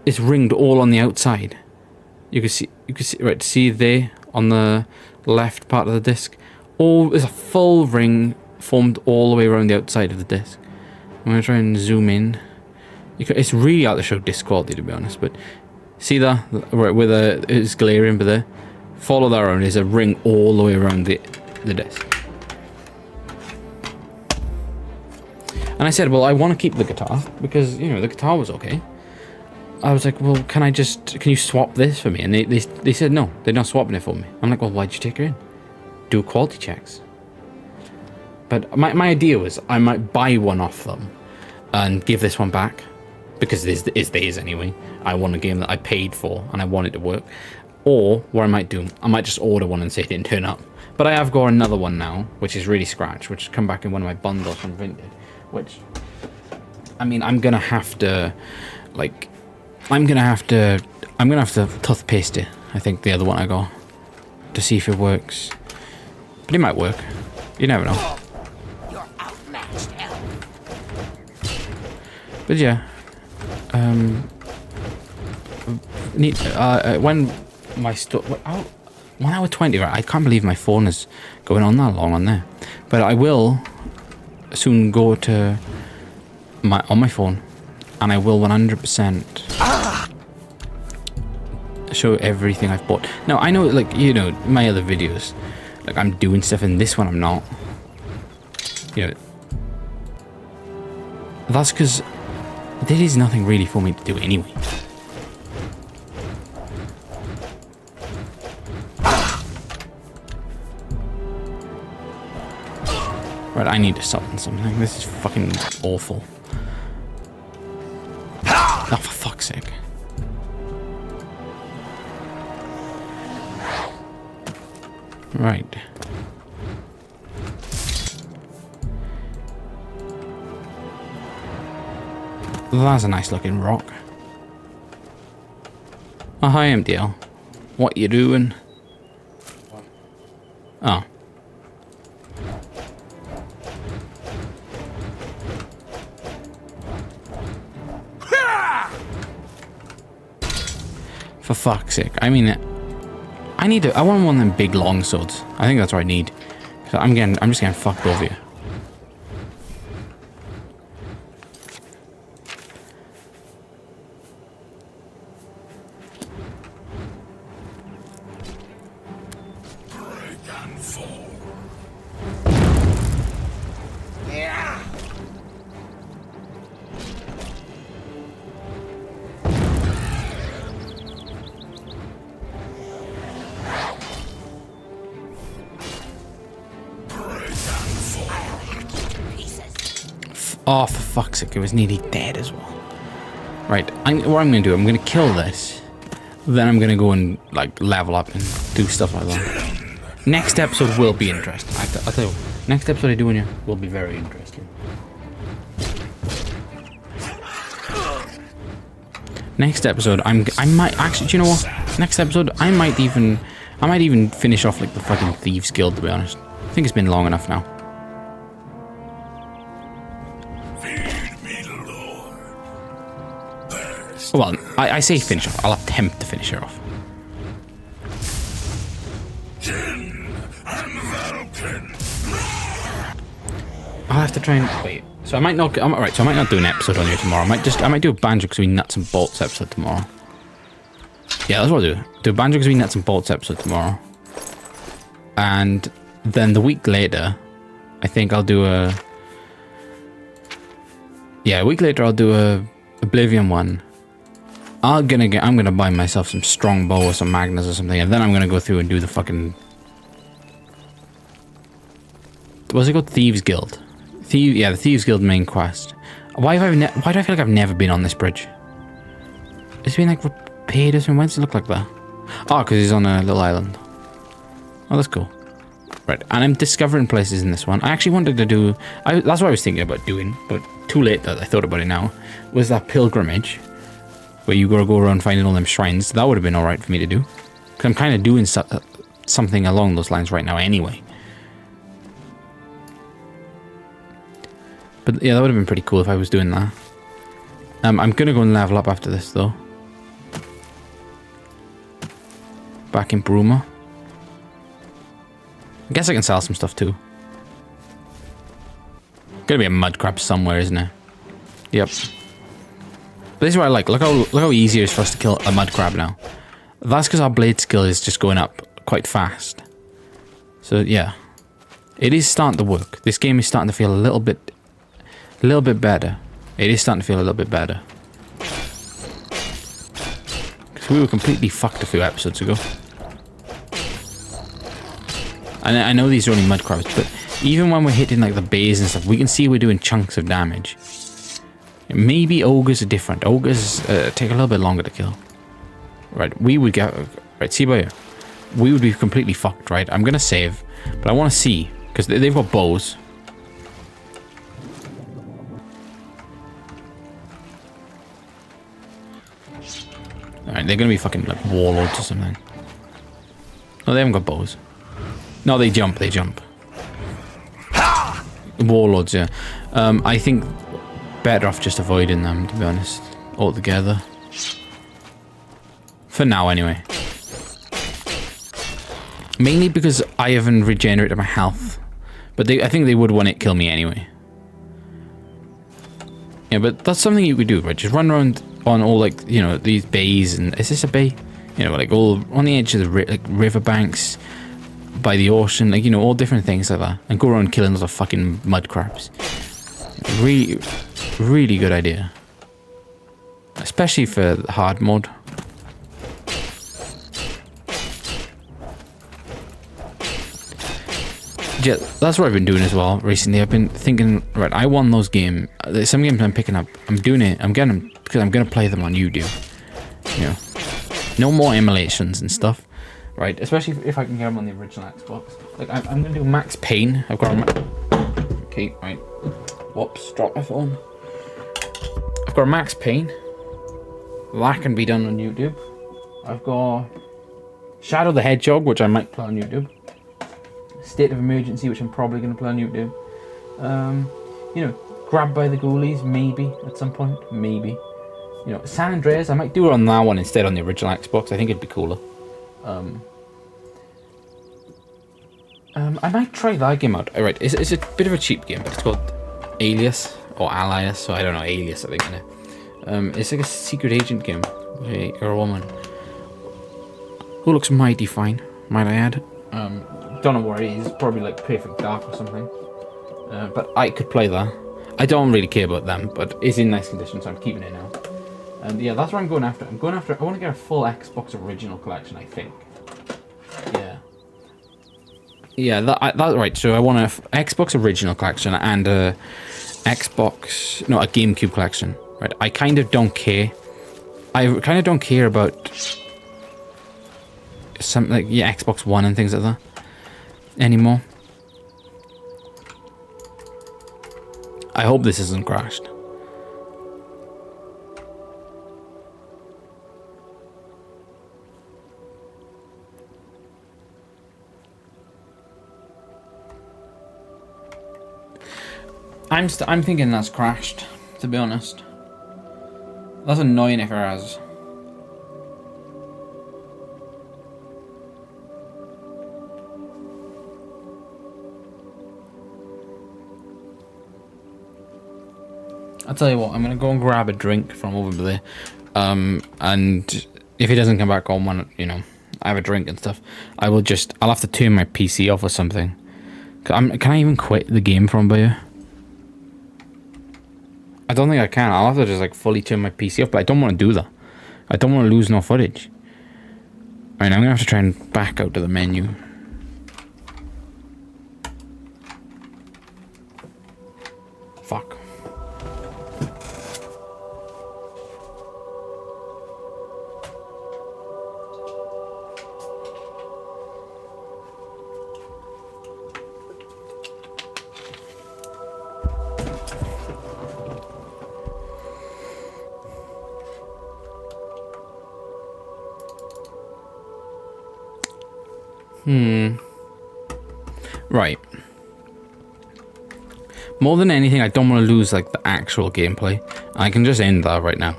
it's ringed all on the outside. You can see, right. See there on the left part of the disc. Oh, there's a full ring formed all the way around the outside of the disc. I'm going to try and zoom in. It's really out to show disc quality, to be honest, but see that? Right, where it's glaring, but there. Follow that around. There's a ring all the way around the disc. And I said, well, I want to keep the guitar, because, you know, the guitar was okay. I was like, well, can you swap this for me? And they said, no, they're not swapping it for me. I'm like, well, why'd you take her in? Do quality checks. But my idea was I might buy one off them and give this one back, because it is theirs anyway. I want a game that I paid for and I want it to work. Or what I might do, I might just order one and say it didn't turn up. But I have got another one now, which is really scratched, which has come back in one of my bundles from Vinted. Which, I mean, I'm gonna have to I'm gonna have to toothpaste it. I think the other one I got to see if it works. But it might work. You never know. You're outmatched, elf. But yeah, when my 1 hour 20, right? I can't believe my phone is going on that long on there. But I will soon go to on my phone, and I will 100% show everything I've bought. Now I know, like, you know, my other videos, like I'm doing stuff. In this one, I'm not. You know, that's because there is nothing really for me to do anyway. Right, I need to summon something. This is fucking awful. Oh, for fuck's sake. Right. That's a nice looking rock. Oh, hi, MDL. What you doing? Oh. For fuck's sake. I mean, I want one of them big long swords. I think that's what I need. So I'm just getting fucked over here. Oh, for fuck's sake, it was nearly dead as well. Right, what I'm going to do, I'm going to kill this. Then I'm going to go and, like, level up and do stuff like that. Next episode will be interesting. I'll tell you, next episode I do in here will be very interesting. Next episode, I might actually, do you know what? Next episode, I might even finish off, like, the fucking Thieves Guild, to be honest. I think it's been long enough now. Well, I say finish off. I'll attempt to finish her off. I'll have to try and wait. So I might not. Right. So I might not do an episode on here tomorrow. I might do a Banjo Kazooie Nuts and Bolts episode tomorrow. Yeah, that's what I'll do. Do a Banjo Kazooie Nuts and Bolts episode tomorrow. And then the week later, I think I'll do a. Yeah, a week later I'll do a Oblivion one. I'm gonna buy myself some Strongbow or some Magnus or something, and then I'm gonna go through and do the fucking. What's it called? Thieves Guild. The Thieves Guild main quest. Why do I feel like I've never been on this bridge? It's been like repaired or something. Why does it look like that? Oh, because he's on a little island. Oh, that's cool. Right, and I'm discovering places in this one. I actually wanted to do. That's what I was thinking about doing, but too late that I thought about it now. Was that pilgrimage? Where you gotta go around finding all them shrines. That would have been alright for me to do. Because I'm kind of doing something along those lines right now anyway. But yeah, that would have been pretty cool if I was doing that. I'm gonna go and level up after this though. Back in Bruma. I guess I can sell some stuff too. Gonna be a mud crab somewhere, isn't it? Yep. But this is what I like. Look how easy it is for us to kill a mud crab now. That's because our blade skill is just going up quite fast. So yeah, it is starting to work. This game is starting to feel a little bit better. It is starting to feel a little bit better. Because we were completely fucked a few episodes ago. And I know these are only mud crabs, but even when we're hitting like the bays and stuff, we can see we're doing chunks of damage. Maybe ogres are different. Ogres take a little bit longer to kill. Right, we would get... Right, see by here. We would be completely fucked, right? I'm going to save, but I want to see, because they've got bows. Alright, they're gonna be fucking like warlords or something. No, they haven't got bows. No, they jump, they jump. Warlords, yeah. I think better off just avoiding them, to be honest, altogether. For now, anyway. Mainly because I haven't regenerated my health. But I think they would want it kill me anyway. Yeah, but that's something you could do, right? Just run around on all, like, you know, these bays, and is this a bay? You know, like all on the edge of the like riverbanks, by the ocean, like, you know, all different things like that, and go around killing lots of fucking mud crabs. Really, really good idea, especially for hard mode. Yeah, that's what I've been doing as well recently. I've been thinking, right, I want those games. There's some games I'm picking up. I'm doing it. I'm getting them because I'm gonna play them on YouTube. You know, no more emulations and stuff, right? Especially if I can get them on the original Xbox. Like I'm gonna do Max Payne. I've got okay, right. Whoops, dropped my phone. I've got a Max Payne. That can be done on YouTube. I've got Shadow the Hedgehog, which I might play on YouTube. State of Emergency, which I'm probably going to play on YouTube. You know, Grabbed by the Ghoulies, maybe, at some point. Maybe. You know, San Andreas, I might do it on that one instead on the original Xbox. I think it'd be cooler. I might try that game out. Alright, it's a bit of a cheap game, but it's called Alias, or Alias, so I don't know, Alias, I think, innit? It's like a secret agent game. You're a woman who looks mighty fine, might I add. Don't know where it is, probably like Perfect Dark or something. But I could play that. I don't really care about them, but it's in nice condition, so I'm keeping it now. And yeah, that's what I'm going after. I want to get a full Xbox original collection, I think. Yeah. Yeah, that's right. So I want a Xbox original collection and a GameCube collection. Right. I kind of don't care. I kind of don't care about something like Xbox One and things like that anymore. I hope this isn't crashed. I'm thinking that's crashed, to be honest. That's annoying if it has. I'll tell you what, I'm gonna go and grab a drink from over there. And if he doesn't come back on when, you know, I have a drink and stuff, I'll have to turn my PC off or something. Can I even quit the game from here? I don't think I can. I'll have to just like fully turn my PC off, but I don't want to do that. I don't want to lose no footage. Alright, I'm gonna have to try and back out to the menu. Fuck. Right. More than anything, I don't want to lose like the actual gameplay. I can just end that right now.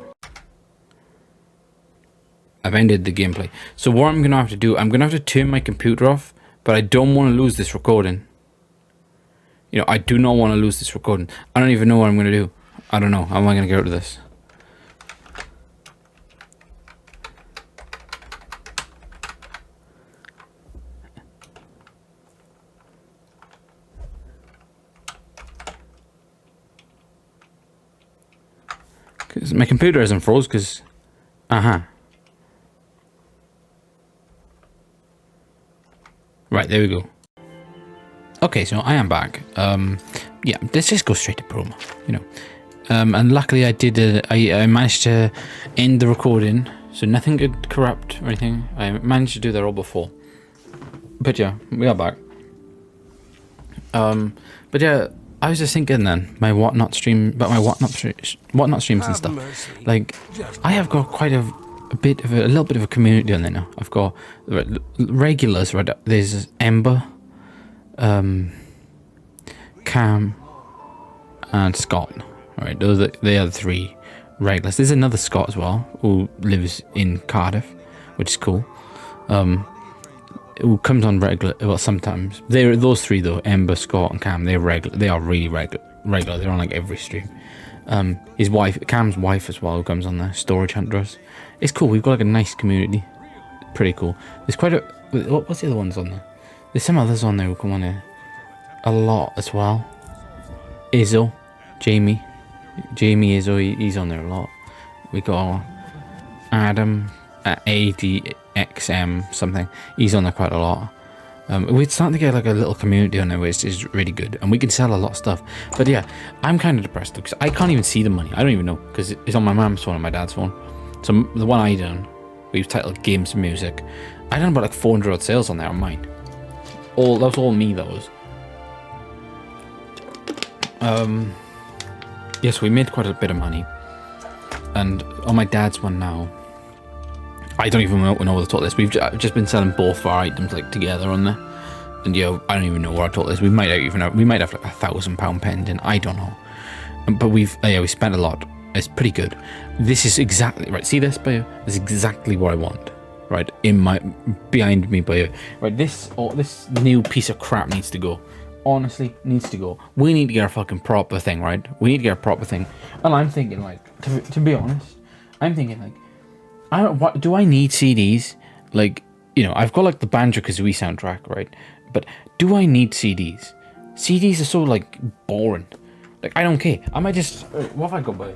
I've ended the gameplay. So what I'm gonna have to do, I'm gonna have to turn my computer off, but I don't want to lose this recording. You know, I do not want to lose this recording. I don't even know what I'm gonna do. I don't know. How am I gonna get out of this? Because my computer isn't froze because... Right, there we go. Okay, so I am back. Yeah, let's just go straight to promo, you know. And luckily I managed to end the recording, so nothing could corrupt or anything. I managed to do that all before. But yeah, we are back. But yeah, I was just thinking then, my whatnot streams and stuff. Like, I have got quite a a little bit of a community on there now. I've got regulars, right? There's Ember, Cam, and Scott. Right, they are the 3 regulars. There's another Scott as well who lives in Cardiff, which is cool. Who comes on regular. Well, sometimes those 3 though. Ember, Scott, and Cam. They're regular. They are really regular. They're on like every stream. His wife, Cam's wife as well, who comes on the Storage Hunters. It's cool. We've got like a nice community. Pretty cool. There's quite a. What's the other ones on there? There's some others on there who come on here a lot as well. Izzo, Jamie Izzo, he's on there a lot. We got Adam at ADXM something. He's on there quite a lot. We're starting to get like a little community on there, which is really good, and we can sell a lot of stuff. But yeah, I'm kind of depressed because I can't even see the money. I don't even know because it's on my mum's phone and my dad's phone. So the one I done, we've titled Games and Music. I done about like 400 odd sales on there on mine. That was all me. That was. Yes, we made quite a bit of money, and on my dad's one now, I don't even know where I taught this. We've just been selling both of our items like together on there, and I don't even know where I taught this. We might have like £1,000 pending. I don't know, but we spent a lot. It's pretty good. This is exactly right. See this, Bayo? This is exactly what I want. Right behind me, Bayo. Right, this new piece of crap needs to go. Honestly, needs to go. We need to get a fucking proper thing, right? We need to get a proper thing. And I'm thinking, like, to be honest, I'm thinking, like, do I need CDs? Like, I've got, like, the Banjo-Kazooie soundtrack, right? But do I need CDs? CDs are so, like, boring. Like, I don't care. I might just... What if I go by?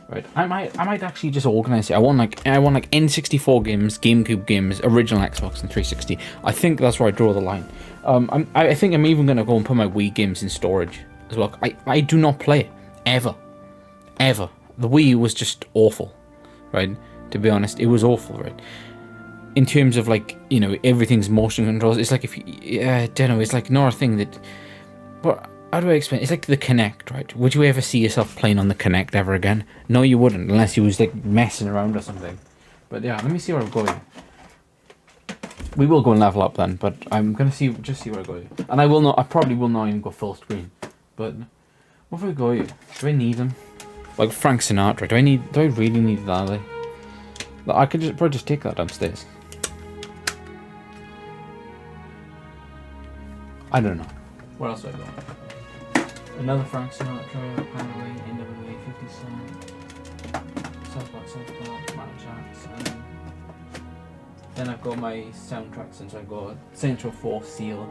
Right? I might actually just organize it. I want like N64 games, GameCube games, original Xbox and 360. I think that's where I draw the line. I think I'm even going to go and put my Wii games in storage as well. I do not play it. Ever. The Wii was just awful, right? To be honest, it was awful, right? In terms of, like, everything's motion controls. It's like I don't know, it's like not a thing that... But how do I explain? It's like the Kinect, right? Would you ever see yourself playing on the Kinect ever again? No, you wouldn't, unless you was, like, messing around or something. But yeah, let me see where I'm going. We will go and level up then, but I'm gonna see where I go. And I probably will not even go full screen. But what if I go? Do I need them? Like Frank Sinatra? Do I really need that? Like, I could probably just take that downstairs. I don't know. Where else do I go? Another Frank Sinatra, Panaway, NWA, 50 Cent, South Park, Matt Jackson. Then I've got my soundtracks, since I've got Central Force seal,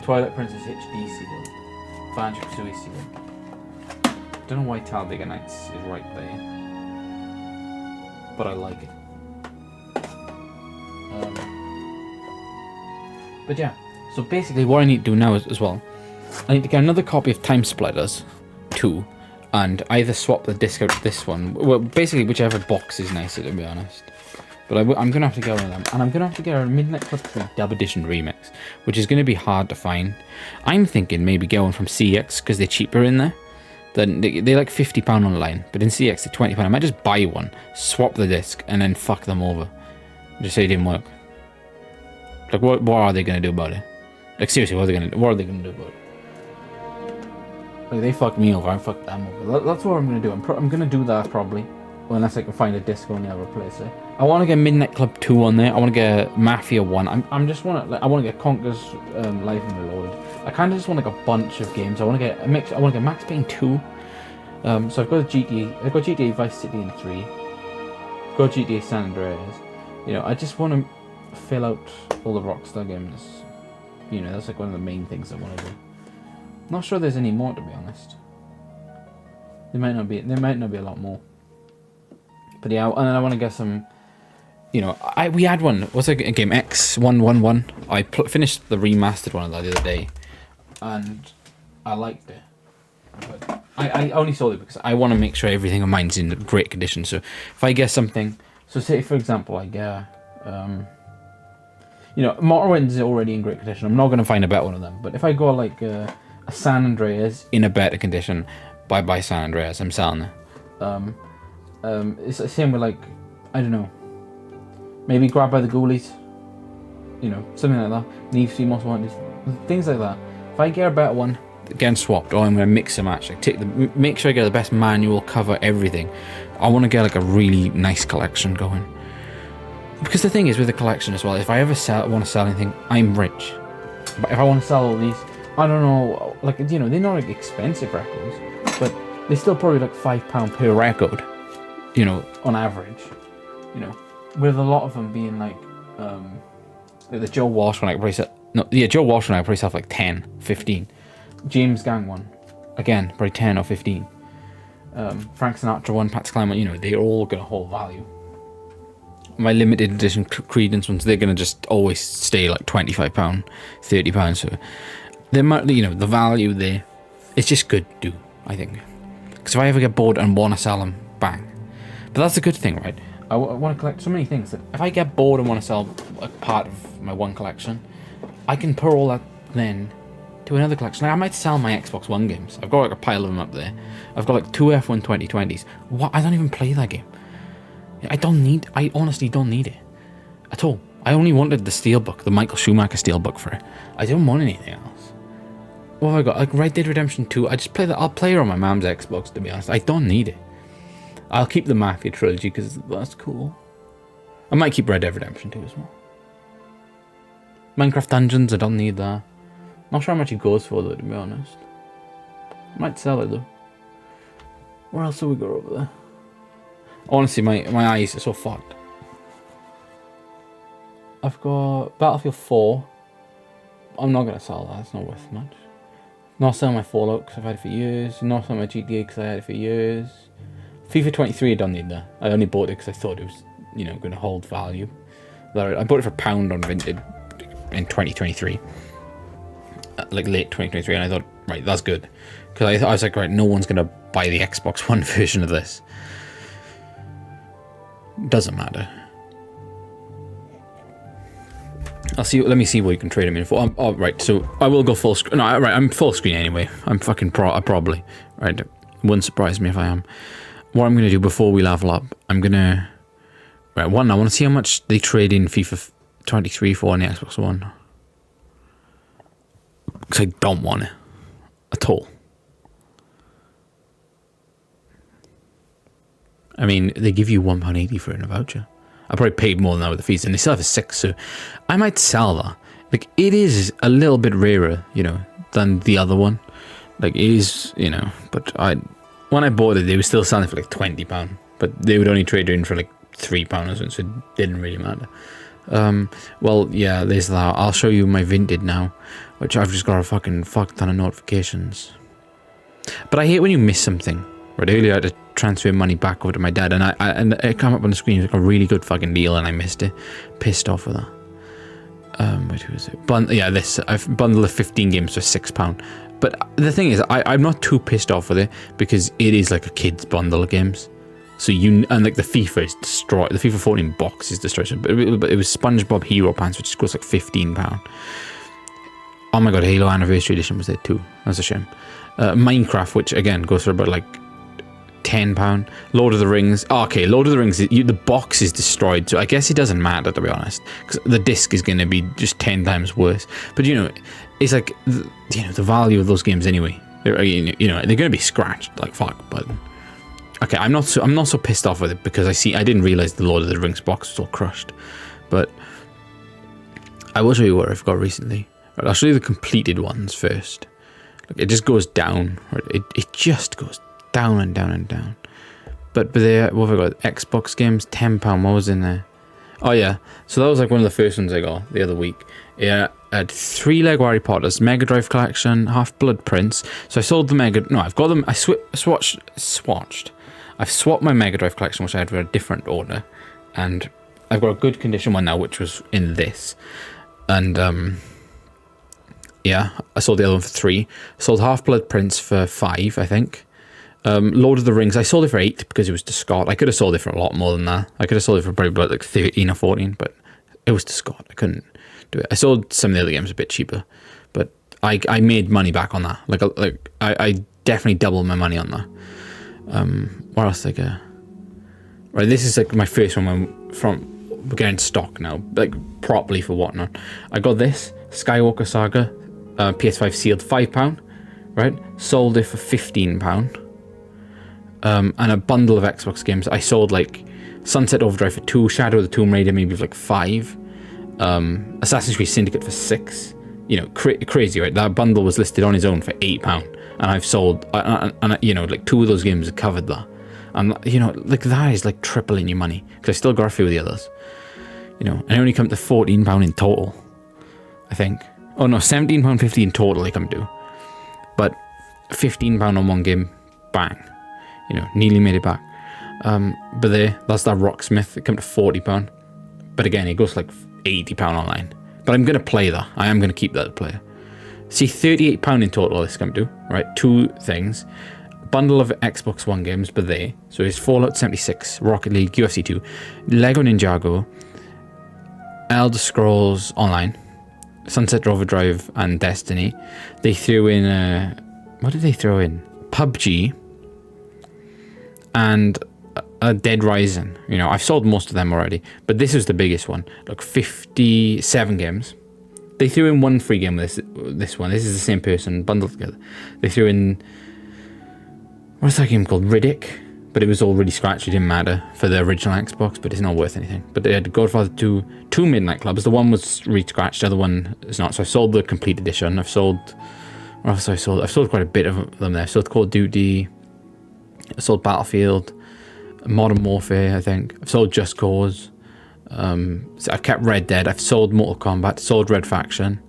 Twilight Princess HD seal, Banjo-Kazooie seal. Don't know why Talladega Nights is right there, but I like it. But yeah, so basically what I need to do now is, as well, I need to get another copy of Time Splitters 2 and either swap the disc out to this one. Well, basically whichever box is nicer, to be honest. But I'm going to have to get one of them. And I'm going to have to get a Midnight Club 3 Dub Edition remix, which is going to be hard to find. I'm thinking maybe get one from CX because they're cheaper in there. They're like £50 online, but in CX they're £20. I might just buy one, swap the disc, and then fuck them over. Just say it didn't work. Like, what are they going to do about it? Like, seriously, what are they going to do about it? Like, they fucked me over, I fucked them over. That's what I'm going to do. I'm going to do that probably. Well, unless I can find a disc on the other place. I want to get Midnight Club 2 on there. I want to get Mafia 1. I want to get Conker's Life and Reloaded. I kind of just want like a bunch of games. I want to get Max Payne 2. So I've got GTA Vice City and 3. I've got GTA San Andreas. I just want to fill out all the Rockstar games. That's like one of the main things I want to do. Not sure there's any more, to be honest. There might not be a lot more. But yeah, and then I want to get some. We had one. What's a game? X111. I finished the remastered one the other day, and I liked it. But I only sold it because I want to make sure everything of mine's in great condition. So if I get something, say for example, I get Morrowind's already in great condition. I'm not going to find a better one of them. But if I go like a San Andreas in a better condition, bye San Andreas, I'm selling it. It's the same with, like, I don't know. Maybe Grab by the Ghoulies. You know, something like that. Need for Speed Most Wanted. Things like that. If I get a better one, getting swapped, or I'm going to mix and match. Like make sure I get the best manual, cover, everything. I want to get like a really nice collection going. Because the thing is with the collection as well, if I ever want to sell anything, I'm rich. But if I want to sell all these, I don't know, like, you know, they're not like expensive records, but they're still probably like £5 per record, you know, on average. You know, with a lot of them being like the Joe Walsh one, I probably sell, no, yeah, Joe Walsh one I probably sell for like 10, 15. James Gang one, again, probably 10 or 15. Frank Sinatra one, Pat Klein one, you know, they're all going to hold value. My limited edition Creedence ones, they're going to just always stay like £25, £30. So they might, you know, the value there, it's just good to do, I think. Because if I ever get bored and want to sell them, bang. But that's a good thing, right? I want to collect so many things that if I get bored and want to sell a part of my one collection, I can put all that then to another collection. Like I might sell my Xbox One games. I've got like a pile of them up there. I've got like 2 F1 2020s. What? I don't even play that game. I honestly don't need it at all. I only wanted the Steelbook, the Michael Schumacher Steelbook for it. I don't want anything else. What have I got? Like Red Dead Redemption 2. I just play that. I'll play it on my mom's Xbox, to be honest. I don't need it. I'll keep the Mafia trilogy because that's cool. I might keep Red Dead Redemption 2 as well. Minecraft Dungeons, I don't need that. Not sure how much it goes for though, to be honest. Might sell it though. Where else have we got over there? Honestly, my eyes are so fucked. I've got Battlefield 4. I'm not going to sell that, it's not worth much. Not selling my Fallout because I've had it for years. Not selling my GTA because I had it for years. FIFA 23, I don't need that. I only bought it because I thought it was, you know, going to hold value. I bought it for £1 on Vinted in 2023. Like late 2023, and I thought, right, that's good. Because I was like, right, no one's going to buy the Xbox One version of this. Doesn't matter. I'll see. Let me see what you can trade them in for. Oh, right. So I will go full screen. No, right. I'm full screen anyway. I'm fucking probably. Right. It wouldn't surprise me if I am. What I'm gonna do before we level up, I'm gonna. Right. One. I want to see how much they trade in FIFA 23 for on the Xbox One. Because I don't want it at all. I mean, they give you £1.80 for it in a voucher. I probably paid more than that with the fees, and they still have a 6, so I might sell that. Like, it is a little bit rarer, you know, than the other one. Like, it is, you know, but when I bought it, they were still selling it for like £20, but they would only trade it in for like £3 or something, so it didn't really matter. Well, yeah, there's that. I'll show you my Vinted now, which I've just got a fucking fuck ton of notifications. But I hate when you miss something. Right, earlier I had to transfer money back over to my dad, and it came up on the screen, it was like a really good fucking deal, and I missed it. Pissed off with that. Wait, who is it? I've bundled 15 games for £6. But the thing is, I'm not too pissed off with it, because it is like a kid's bundle of games. So and like the FIFA is destroyed. The FIFA 14 box is destroyed. But it was SpongeBob Hero Pants, which costs like £15. Oh my god, Halo Anniversary Edition was there too. That's a shame. Minecraft, which again goes for about like £10. Lord of the Rings. Oh, okay, Lord of the Rings, the box is destroyed, so I guess it doesn't matter, to be honest, because the disc is going to be just 10 times worse. But you know, it's like, you know, the value of those games anyway. You know, they're going to be scratched like fuck. But okay, I'm not so pissed off with it because I didn't realize the Lord of the Rings box was all crushed. But I will show you what I've got recently. Right, I'll show you the completed ones first. Like, it just goes down. Right? It just goes down and down and down. But there, what have I got? Xbox games, £10. What was in there? Oh yeah, so that was like one of the first ones I got the other week. Yeah, I had 3 Lego Harry Potters, Mega Drive collection, Half-Blood Prince. So I sold the I've got them. I swatched. I've swapped my Mega Drive collection, which I had for a different order, and I've got a good condition one now, which was in this. And yeah, I sold the other one for 3. Sold Half-Blood Prince for 5, I think. Lord of the Rings, I sold it for 8 because it was to Scott. I could have sold it for a lot more than that. I could have sold it for probably like 13 or 14, but it was to Scott. I couldn't do it. I sold some of the other games a bit cheaper, but I made money back on that. I definitely doubled my money on that. What else did I get? Right, this is like my first one from we're getting stock now, like properly for Whatnot. I got this Skywalker Saga PS5 sealed £5, right? Sold it for £15. And a bundle of Xbox games. I sold like Sunset Overdrive for 2, Shadow of the Tomb Raider maybe for like 5, Assassin's Creed Syndicate for 6. You know, crazy, right? That bundle was listed on its own for £8, and I've sold, and you know, like 2 of those games have covered that. And you know, like that is like tripling your money, because I still got a few of the others. You know, and I only come to £14 in total, I think. Oh no, £17.50 in total they come to, but £15 on one game, bang. You know, nearly made it back. But that's that Rocksmith. It come to £40, but again, it goes like £80 online. But I'm gonna play that. I am gonna keep that to play. See, £38 in total this come to, right? 2 things. Bundle of Xbox One games, but so it's Fallout 76, Rocket League, UFC 2, Lego Ninjago, Elder Scrolls Online, Sunset Overdrive, and Destiny. They threw in what did they throw in? PUBG and Dead Rising. You know, I've sold most of them already, but this is the biggest one. Like 57 games. They threw in 1 free game with this one. This is the same person bundled together. They threw in, what's that game called? Riddick, but it was already scratched. It didn't matter for the original Xbox, but it's not worth anything. But they had Godfather 2, 2 Midnight Clubs. The one was re-scratched, the other one is not. So I sold the complete edition. I've sold, what else have I sold? I've sold quite a bit of them there. I sold Call of Duty, I sold Battlefield, Modern Warfare, I think. I've sold Just Cause. So I've kept Red Dead. I've sold Mortal Kombat, sold Red Faction,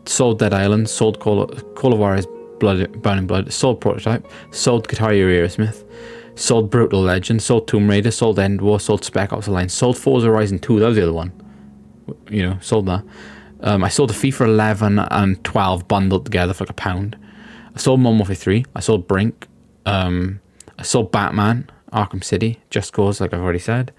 sold Dead Island, sold Call of Juarez Burning Blood, sold Prototype, sold Guitar Hero Aerosmith, sold Brutal Legend, sold Tomb Raider, sold End War, sold Spec Ops Online, sold Forza Horizon 2, that was the other one. You know, sold that. I sold the FIFA 11 and 12 bundled together for like £1. I sold Modern Warfare 3, I sold Brink, I sold Batman, Arkham City, Just Cause, like I've already said.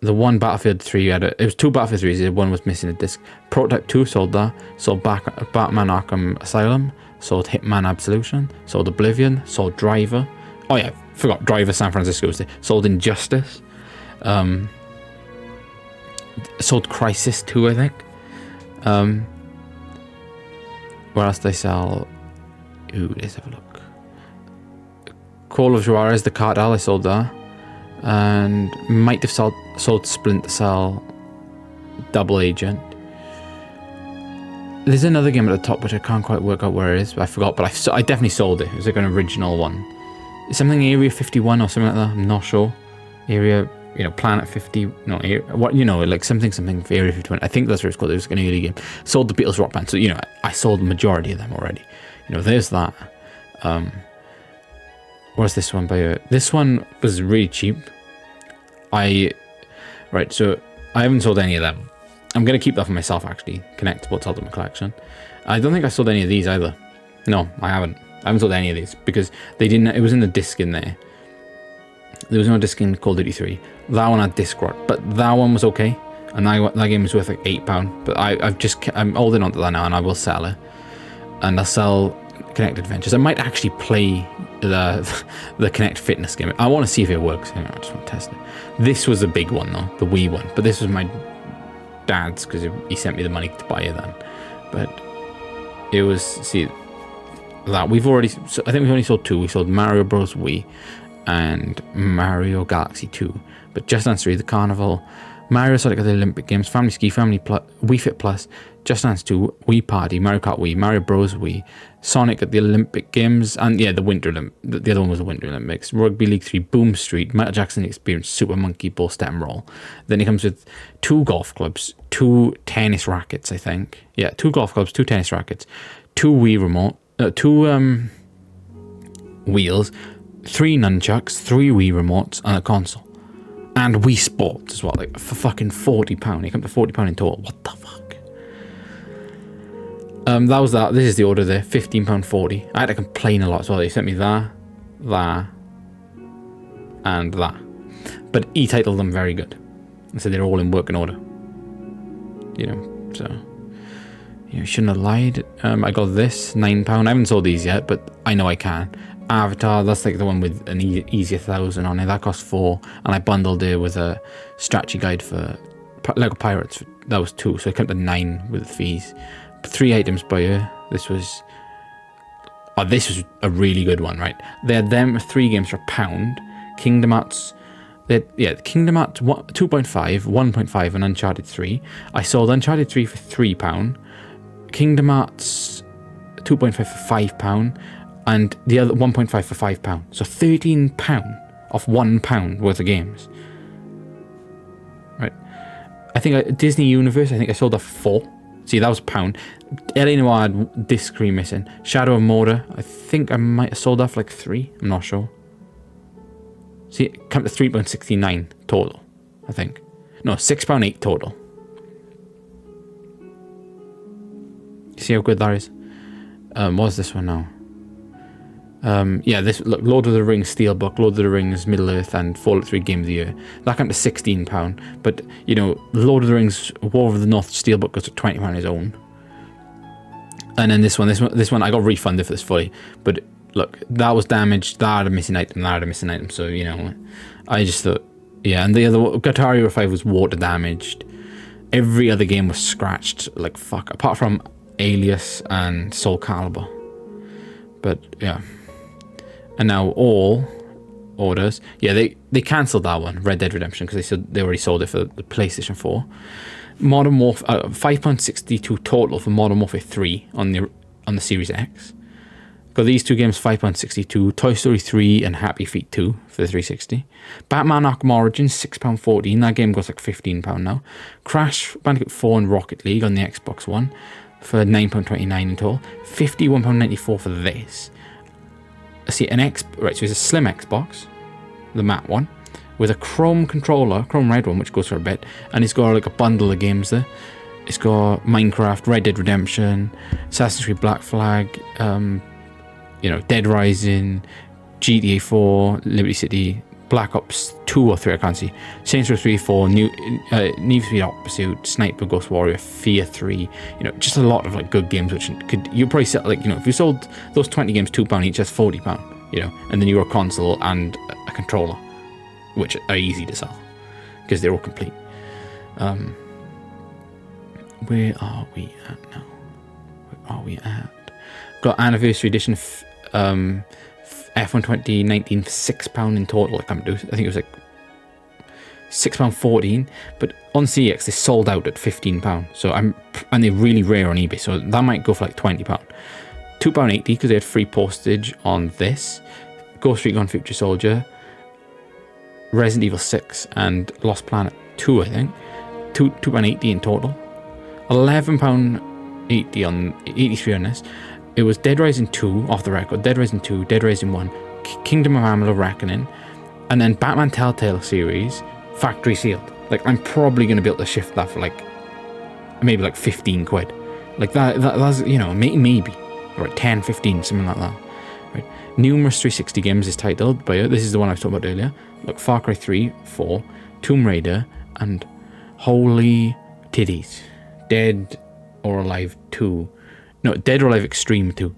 The one Battlefield 3 it was 2 Battlefield 3s, one was missing a disc. Prototype 2 sold that, sold Batman Arkham Asylum, sold Hitman Absolution, sold Oblivion, sold Driver. Oh yeah, forgot Driver San Francisco, sold Injustice, sold Crisis 2, I think. Where else did they sell? Ooh, let's have a look. Call of Juarez, the Cartel, I sold that. And might have sold Splinter Cell Double Agent. There's another game at the top which I can't quite work out where it is, but I forgot, but I definitely sold it. It was like an original one. It's something Area 51 or something like that, I'm not sure. Area, you know, Planet 50, no, what, you know, like something for Area 51. I think that's what it's called. It was an early game. Sold the Beatles Rock Band, so, you know, I sold the majority of them already. You know, there's that. What's this one by? This one was really cheap. Right, so I haven't sold any of them. I'm gonna keep that for myself actually. Connectibles Ultimate Collection. I don't think I sold any of these either. No, I haven't. I haven't sold any of these because they didn't. It was in the disc in there. There was no disc in Call of Duty 3. That one had disc rot, but that one was okay. And that game was worth like £8. But I'm holding on to that now, and I will sell it. And I'll sell Connect Adventures. I might actually play the Connect Fitness game. I want to see if it works. I just want to test it. This was a big one though, the Wii one. But this was my dad's because he sent me the money to buy it then. But it was, see, that I think we've only sold 2. We sold Mario Bros. Wii and Mario Galaxy 2. But Just Dance 3, the Carnival, Mario Sonic at the Olympic Games, Family Ski, Family Plus, Wii Fit Plus, Just Dance 2, Wii Party, Mario Kart Wii, Mario Bros. Wii, Sonic at the Olympic Games, and yeah, the other one was the Winter Olympics, Rugby League 3, Boom Street, Michael Jackson Experience, Super Monkey Ball, Step and Roll. Then it comes with 2 golf clubs, 2 tennis rackets, I think. Yeah, 2 golf clubs, 2 tennis rackets, 2 Wii remote, 2 wheels, 3 nunchucks, 3 Wii remotes, and a console. And Wii Sports as well, like for fucking £40. You come to £40 in total. What the fuck? That was that. This is the order there. £15.40. I had to complain a lot as well. They sent me that, and that. But he titled them very good. And said they're all in working order. You know, so You shouldn't have lied. I got this, £9. I haven't sold these yet, but I know I can. Avatar, that's like the one with an easier 1,000 on it. That cost 4, and I bundled it with a strategy guide for Lego Pirates. That was 2, so I came to 9 with the fees. 3 items per year. This was a really good one, right? They had them 3 games for £1. Kingdom Hearts. Kingdom Hearts 2.5, 1.5, and Uncharted 3. I sold Uncharted 3 for £3. Kingdom Hearts 2.5 for £5, and the other 1.5 for £5. So £13 off £1 worth of games. Right. I think Disney Universe, I think I sold off 4. See, that was £1. LA Noire had disc 3 missing. Shadow of Mordor, I think I might have sold off like 3. I'm not sure. See, it came to £3.69 total, I think. No, £6.8 total. You see how good that is? What's this one now? This, look, Lord of the Rings Steelbook, Lord of the Rings Middle Earth, and Fallout 3 Game of the Year. That came to £16. But, you know, Lord of the Rings War of the North Steelbook goes to £20 on its own. And then this one, I got refunded for this fully. But look, that was damaged, that had a missing item, so, you know, I just thought, yeah, and the other, Guitar Hero 5 was water damaged. Every other game was scratched, like, fuck, apart from Alias and Soul Calibur. But, yeah. And now all orders, yeah, they cancelled that one, Red Dead Redemption, because they said they already sold it for the PlayStation 4. Modern Warfare, £5.62 total for Modern Warfare 3 on the Series X. Got these 2 games, £5.62, Toy Story 3 and Happy Feet 2 for the 360. Batman Arkham Origins, £6.14, that game goes like £15 now. Crash Bandicoot 4 and Rocket League on the Xbox One for £9.29 in total. £51.94 for this. See, so it's a slim Xbox, the matte one, with a Chrome controller, Chrome red one, which goes for a bit, and it's got like a bundle of games there. It's got Minecraft, Red Dead Redemption, Assassin's Creed Black Flag, Dead Rising, GTA 4, Liberty City, Black Ops 2 or 3, I can't see, Saints Row 3, 4, Need for Speed Hot Pursuit, Sniper Ghost Warrior, Fear 3, just a lot of like good games which you probably sell, like, if you sold those 20 games £2 each, that's £40, and then you got a console and a controller, which are easy to sell because they're all complete. Where are we at now? Where are we at? Got Anniversary Edition F1 2019 for £6 in total. I think it was like £6.14, but on CX they sold out at £15. So and they're really rare on eBay, so that might go for like £20. £2.80 because they had free postage on this. Ghost Recon Future Soldier, Resident Evil 6 and Lost Planet 2, I think. £2.80 in total. £11.80 on 83 on this. It was Dead Rising 2 off the record, Dead Rising 2, Dead Rising 1, Kingdom of Amalur Reckoning, and then Batman Telltale series, factory sealed. Like, I'm probably going to be able to shift that for like, maybe like 15 quid. Like that's, maybe, or 10, 15, something like that. Right. Numerous 360 games is titled, but this is the one I was talking about earlier. Look, Far Cry 3, 4, Tomb Raider, and holy titties, Dead or Alive 2. No, Dead or Alive Extreme 2.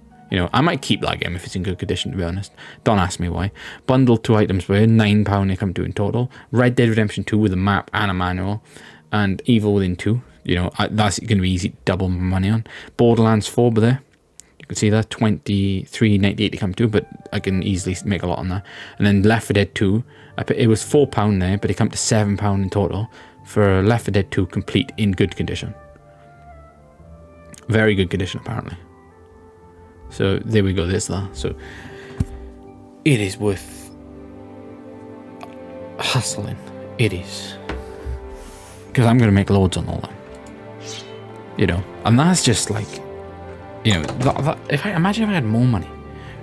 I might keep that game if it's in good condition, to be honest. Don't ask me why. Bundled 2 items for £9 they come to in total. Red Dead Redemption 2 with a map and a manual. And Evil Within 2. That's going to be easy to double my money on. Borderlands 4, but there. You can see that. $23.98 they come to, but I can easily make a lot on that. And then Left 4 Dead 2. It was £4 there, but it come to £7 in total for Left 4 Dead 2 complete in good condition. Very good condition, apparently. So there we go, there's that. So it is worth hustling. It is. Because I'm going to make loads on all that. And that's just like, imagine if I had more money,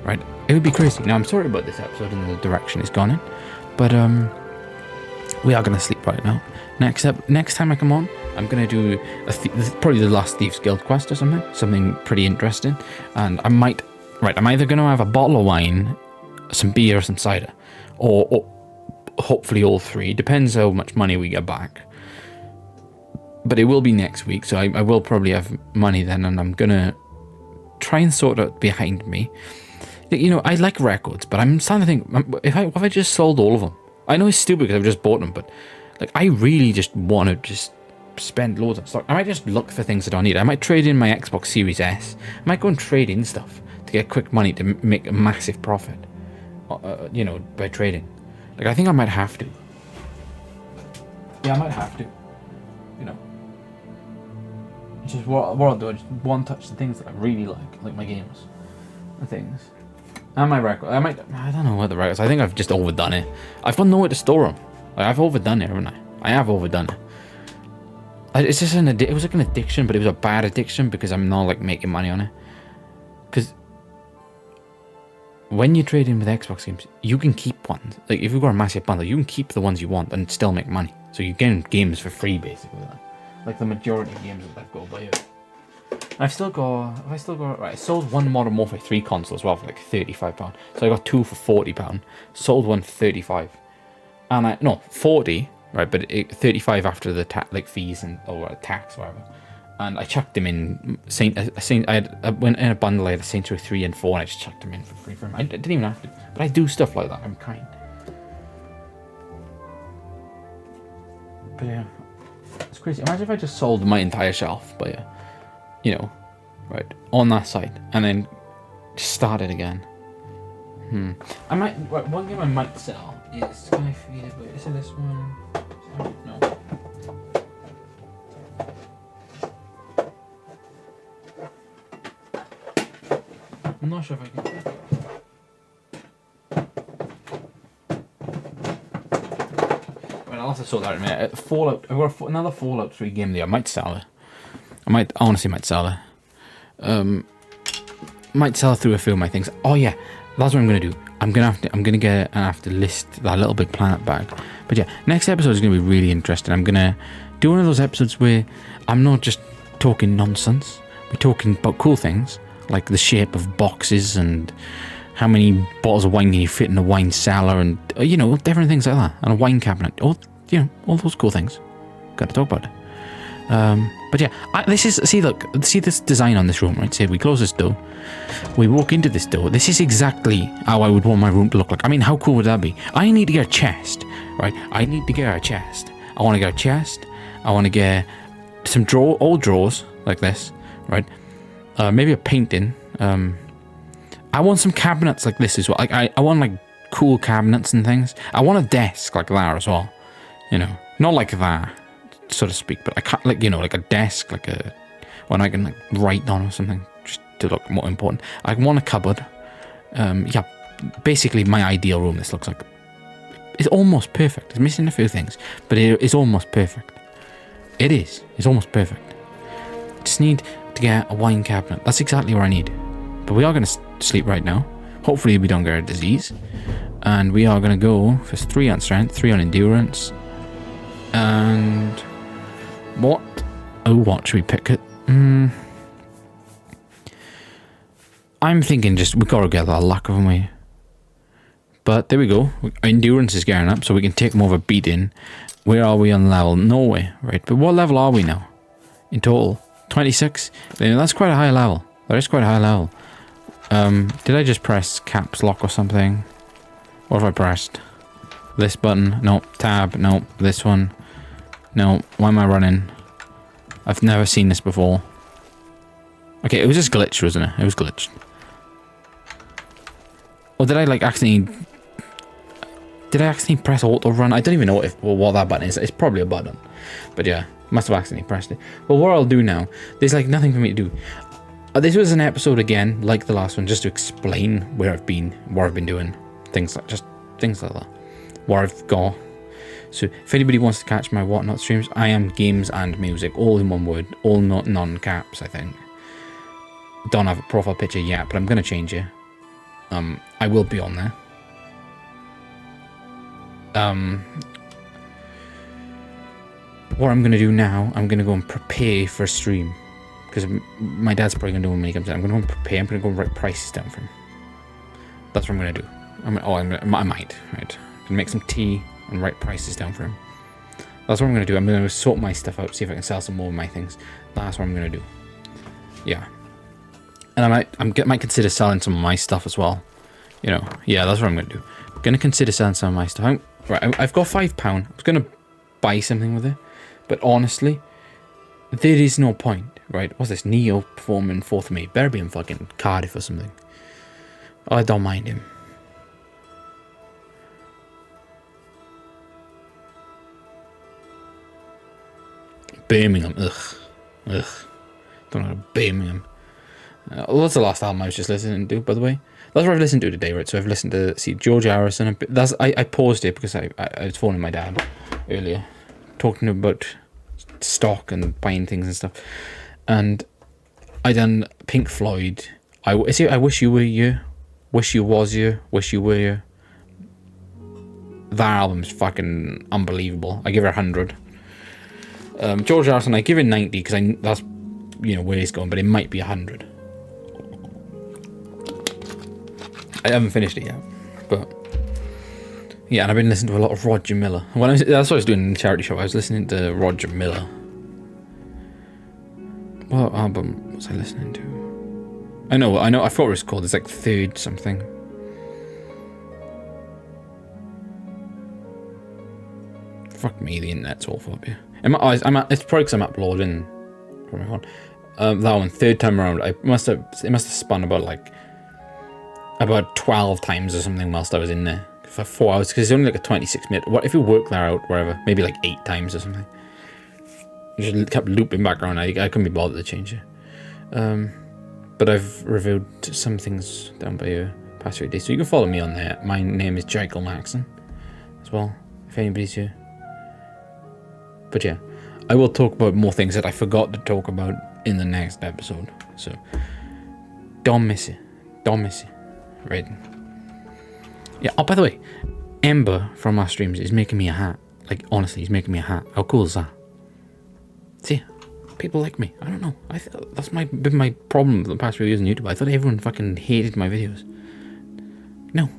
right? It would be crazy. Now, I'm sorry about this episode and the direction it's gone in, but we are going to sleep right now. Next time I come on, I'm going to do probably the last Thieves Guild quest or something pretty interesting. And I'm either going to have a bottle of wine, some beer, or some cider, or hopefully all 3. Depends how much money we get back. But it will be next week, so I will probably have money then, and I'm gonna try and sort out behind me. You know, I like records, but I'm starting to think, if I just sold all of them? I know it's stupid because I've just bought them, but like I really just want to just spend loads of stuff. I might just look for things that I don't need. I might trade in my Xbox Series S. I might go and trade in stuff to get quick money to make a massive profit. You know, by trading. Like I think I might have to. Yeah, I might have to. You know. It's just what I'll do. I just one touch the things that I really like my games and things. And my record. I don't know what the records. I think I've just overdone it. I've got nowhere to store them. Like, I've overdone it, haven't I? I have overdone it. It's just it was like an addiction, but it was a bad addiction because I'm not like making money on it. Because when you trade in with Xbox games, you can keep ones. Like if you've got a massive bundle, you can keep the ones you want and still make money. So you get games for free, basically. Like the majority of games that I've got by it. I've still got, right, I sold one Modern Warfare 3 console as well for like £35. So I got two for £40. Sold one for 35. And no, 40, right, but 35 after the fees and, or tax, whatever. And I chucked them in, I went in a bundle, I had a Saints Row 3 and 4, and I just chucked them in for free for him. I didn't even have to, but I do stuff like that, I'm kind. But yeah, it's crazy. Imagine if I just sold my entire shelf, but yeah. You know, right, on that side, and then just start it again. I might, one game I might sell is, can I feed it, wait, is it this one? No. I'm not sure if I can. Right, I'll have to sort that out in a minute. Fallout, I've got another Fallout 3 game there, I might sell it. I honestly might sell it. Might sell it through a few of my things. Oh yeah, that's what I'm gonna do. I'm gonna have to list that Little Big Planet bag. But yeah, next episode is gonna be really interesting. I'm gonna do one of those episodes where I'm not just talking nonsense. We're talking about cool things like the shape of boxes and how many bottles of wine can you fit in a wine cellar, and you know, different things like that, and a wine cabinet. All, you know, all those cool things. Got to talk about it. But yeah, see this design on this room, right? Say we close this door, we walk into this door. This is exactly how I would want my room to look like. I mean, how cool would that be? I need to get a chest, right? I need to get a chest. I want to get a chest. I want to get some old drawers like this, right? Maybe a painting. I want some cabinets like this as well. Like I want like cool cabinets and things. I want a desk like that as well. You know, not like that, so to speak, but I can't, like, you know, like a desk, like a one I can like write on or something, just to look more important. I want a cupboard. Yeah, basically my ideal room. This looks like it's almost perfect. It's missing a few things, but it is almost perfect. It is. It's almost perfect. Just need to get a wine cabinet. That's exactly what I need. But we are going to sleep right now. Hopefully we don't get a disease, and we are going to go for 3 on strength, 3 on endurance, and what? Oh, what should we pick it? I'm thinking just we gotta get a luck, haven't we? But there we go. Endurance is getting up, so we can take more of a beating. Where are we on level? Norway, right? But what level are we now? In total, 26. That's quite a high level. That is quite a high level. Did I just press caps lock or something? What have I pressed? This button? No. Tab? No. This one? No. Why am I running? I've never seen this before. Okay, it was just glitched, wasn't it? It was glitched. Or did I like accidentally... Did I accidentally press auto run? I don't even know what that button is. It's probably a button. But yeah, must have accidentally pressed it. Well, what I'll do now, there's like nothing for me to do. This was an episode again, like the last one, just to explain where I've been, what I've been doing. Things like that. What I've got. So if anybody wants to catch my Whatnot streams, I am games and music, all in one word, all not non-caps, I think. Don't have a profile picture yet, but I'm going to change it. I will be on there. What I'm going to do now, I'm going to go and prepare for a stream. Because my dad's probably going to do it when he comes in. I'm going to go and prepare, I'm going to go and write prices down for him. That's what I'm going to do. I might, right? I'm going to make some tea and write prices down for him. That's what I'm gonna do. I'm gonna sort my stuff out, see if I can sell some more of my things. That's what I'm gonna do. Yeah. And I might consider selling some of my stuff as well. You know, yeah, that's what I'm gonna do. I'm gonna consider selling some of my stuff. I've got £5. I was gonna buy something with it, but honestly, there is no point, right? What's this? Neo performing 4th of May. Better be in fucking Cardiff or something. I don't mind him. Birmingham, ugh. Don't know, Birmingham. That's the last album I was just listening to, by the way. That's what I've listened to today, right? So I've listened to, George Harrison. I paused it because I was phoning my dad earlier, talking about stock and buying things and stuff. And I done Pink Floyd. I Wish You Were You, Wish You Was You, Wish You Were You. That album's fucking unbelievable. I give it 100. George Harrison, I give it 90 because that's, you know, where he's going, but it might be 100. I haven't finished it yet, but yeah, and I've been listening to a lot of Roger Miller. That's what I was doing in the charity shop. I was listening to Roger Miller. What album was I listening to? I know. I thought it was called. It's like Third something. Fuck me, the internet's awful up here. It's probably because I'm uploading from my phone. That one, third time around, it must have spun about 12 times or something whilst I was in there for 4 hours, because it's only like a 26-minute. What if you work that out, wherever? Maybe like 8 times or something. You just kept looping back around. I couldn't be bothered to change it. But I've reviewed some things down by your past 3 days, so you can follow me on there. My name is Jekyll Maxon as well, if anybody's here. But yeah, I will talk about more things that I forgot to talk about in the next episode. So don't miss it. Right. Yeah. Oh, by the way, Ember from our streams is making me a hat. Like, honestly, he's making me a hat. How cool is that? See, people like me. I don't know. That's been my problem for the past few years on YouTube. I thought everyone fucking hated my videos. No.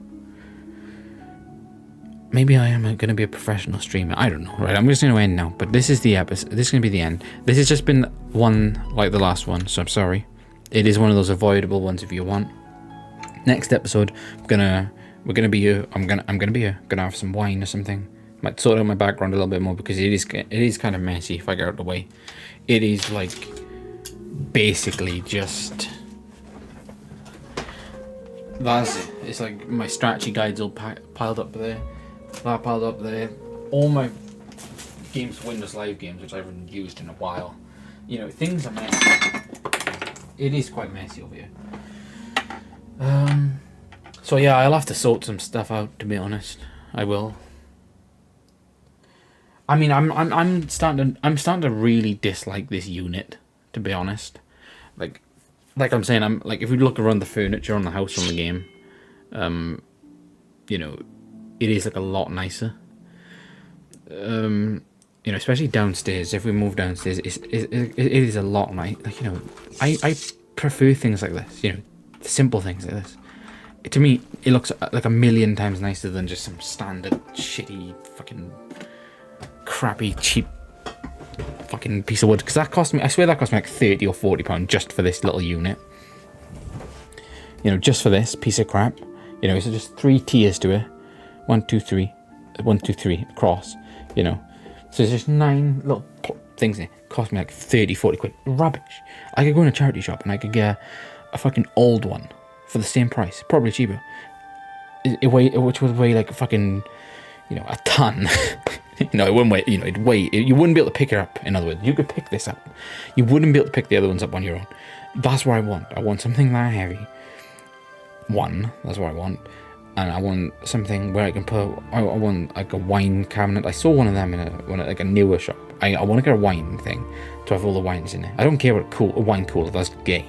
Maybe I am going to be a professional streamer. I don't know. Right, I'm just going to end now. But this is the episode. This is going to be the end. This has just been one like the last one, so I'm sorry. It is one of those avoidable ones if you want. Next episode, we're gonna be here. I'm gonna be here. Gonna have some wine or something. Might sort out my background a little bit more because it is kind of messy if I get out of the way. It is like basically just that's it. It's like my strategy guides all piled up there. That piled up there. All my games, Windows Live games, which I haven't used in a while. You know, things are messy. It is quite messy over here. So yeah, I'll have to sort some stuff out, to be honest. I will. I mean, I'm starting to really dislike this unit, to be honest. Like I'm saying, I'm like, if we look around the furniture on the house from the game, you know, it is like a lot nicer. You know, especially downstairs. If we move downstairs, it is a lot nice. Like, you know, I prefer things like this. You know, simple things like this. To me, it looks like a million times nicer than just some standard shitty fucking crappy cheap fucking piece of wood. Because that cost me, I swear that cost me like £30 or £40 just for this little unit. You know, just for this piece of crap. You know, so just 3 tiers to it. 1, 2, 3. 1, 2, 3 across. You know, so there's just 9 little things in it. Cost me like 30, 40 quid. Rubbish. I could go in a charity shop and I could get a fucking old one for the same price, probably cheaper. Which would weigh like a fucking, you know, a ton. No, it wouldn't weigh. You know, you wouldn't be able to pick it up. In other words, you could pick this up. You wouldn't be able to pick the other ones up on your own. That's what I want. I want something that heavy. That's what I want. And I want something where I can put. I want like a wine cabinet. I saw one of them in a newer shop. I want to get a wine thing to have all the wines in it. I don't care what a wine cooler. That's gay.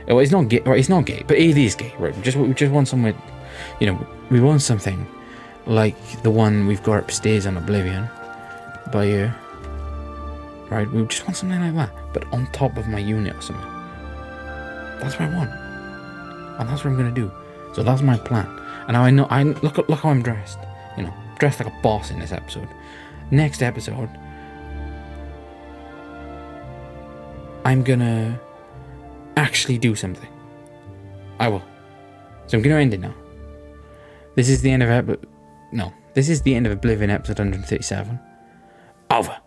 Well, it's not gay. Right, it's not gay, but it is gay. Right? We just want somewhere. You know, we want something like the one we've got upstairs on Oblivion by you. Right? We just want something like that, but on top of my unit or something. That's what I want, and that's what I'm gonna do. So that's my plan. And now I know. Look how I'm dressed. You know, dressed like a boss in this episode. Next episode, I'm gonna actually do something. I will. So I'm gonna end it now. This is the end of This is the end of Oblivion episode 137. Over.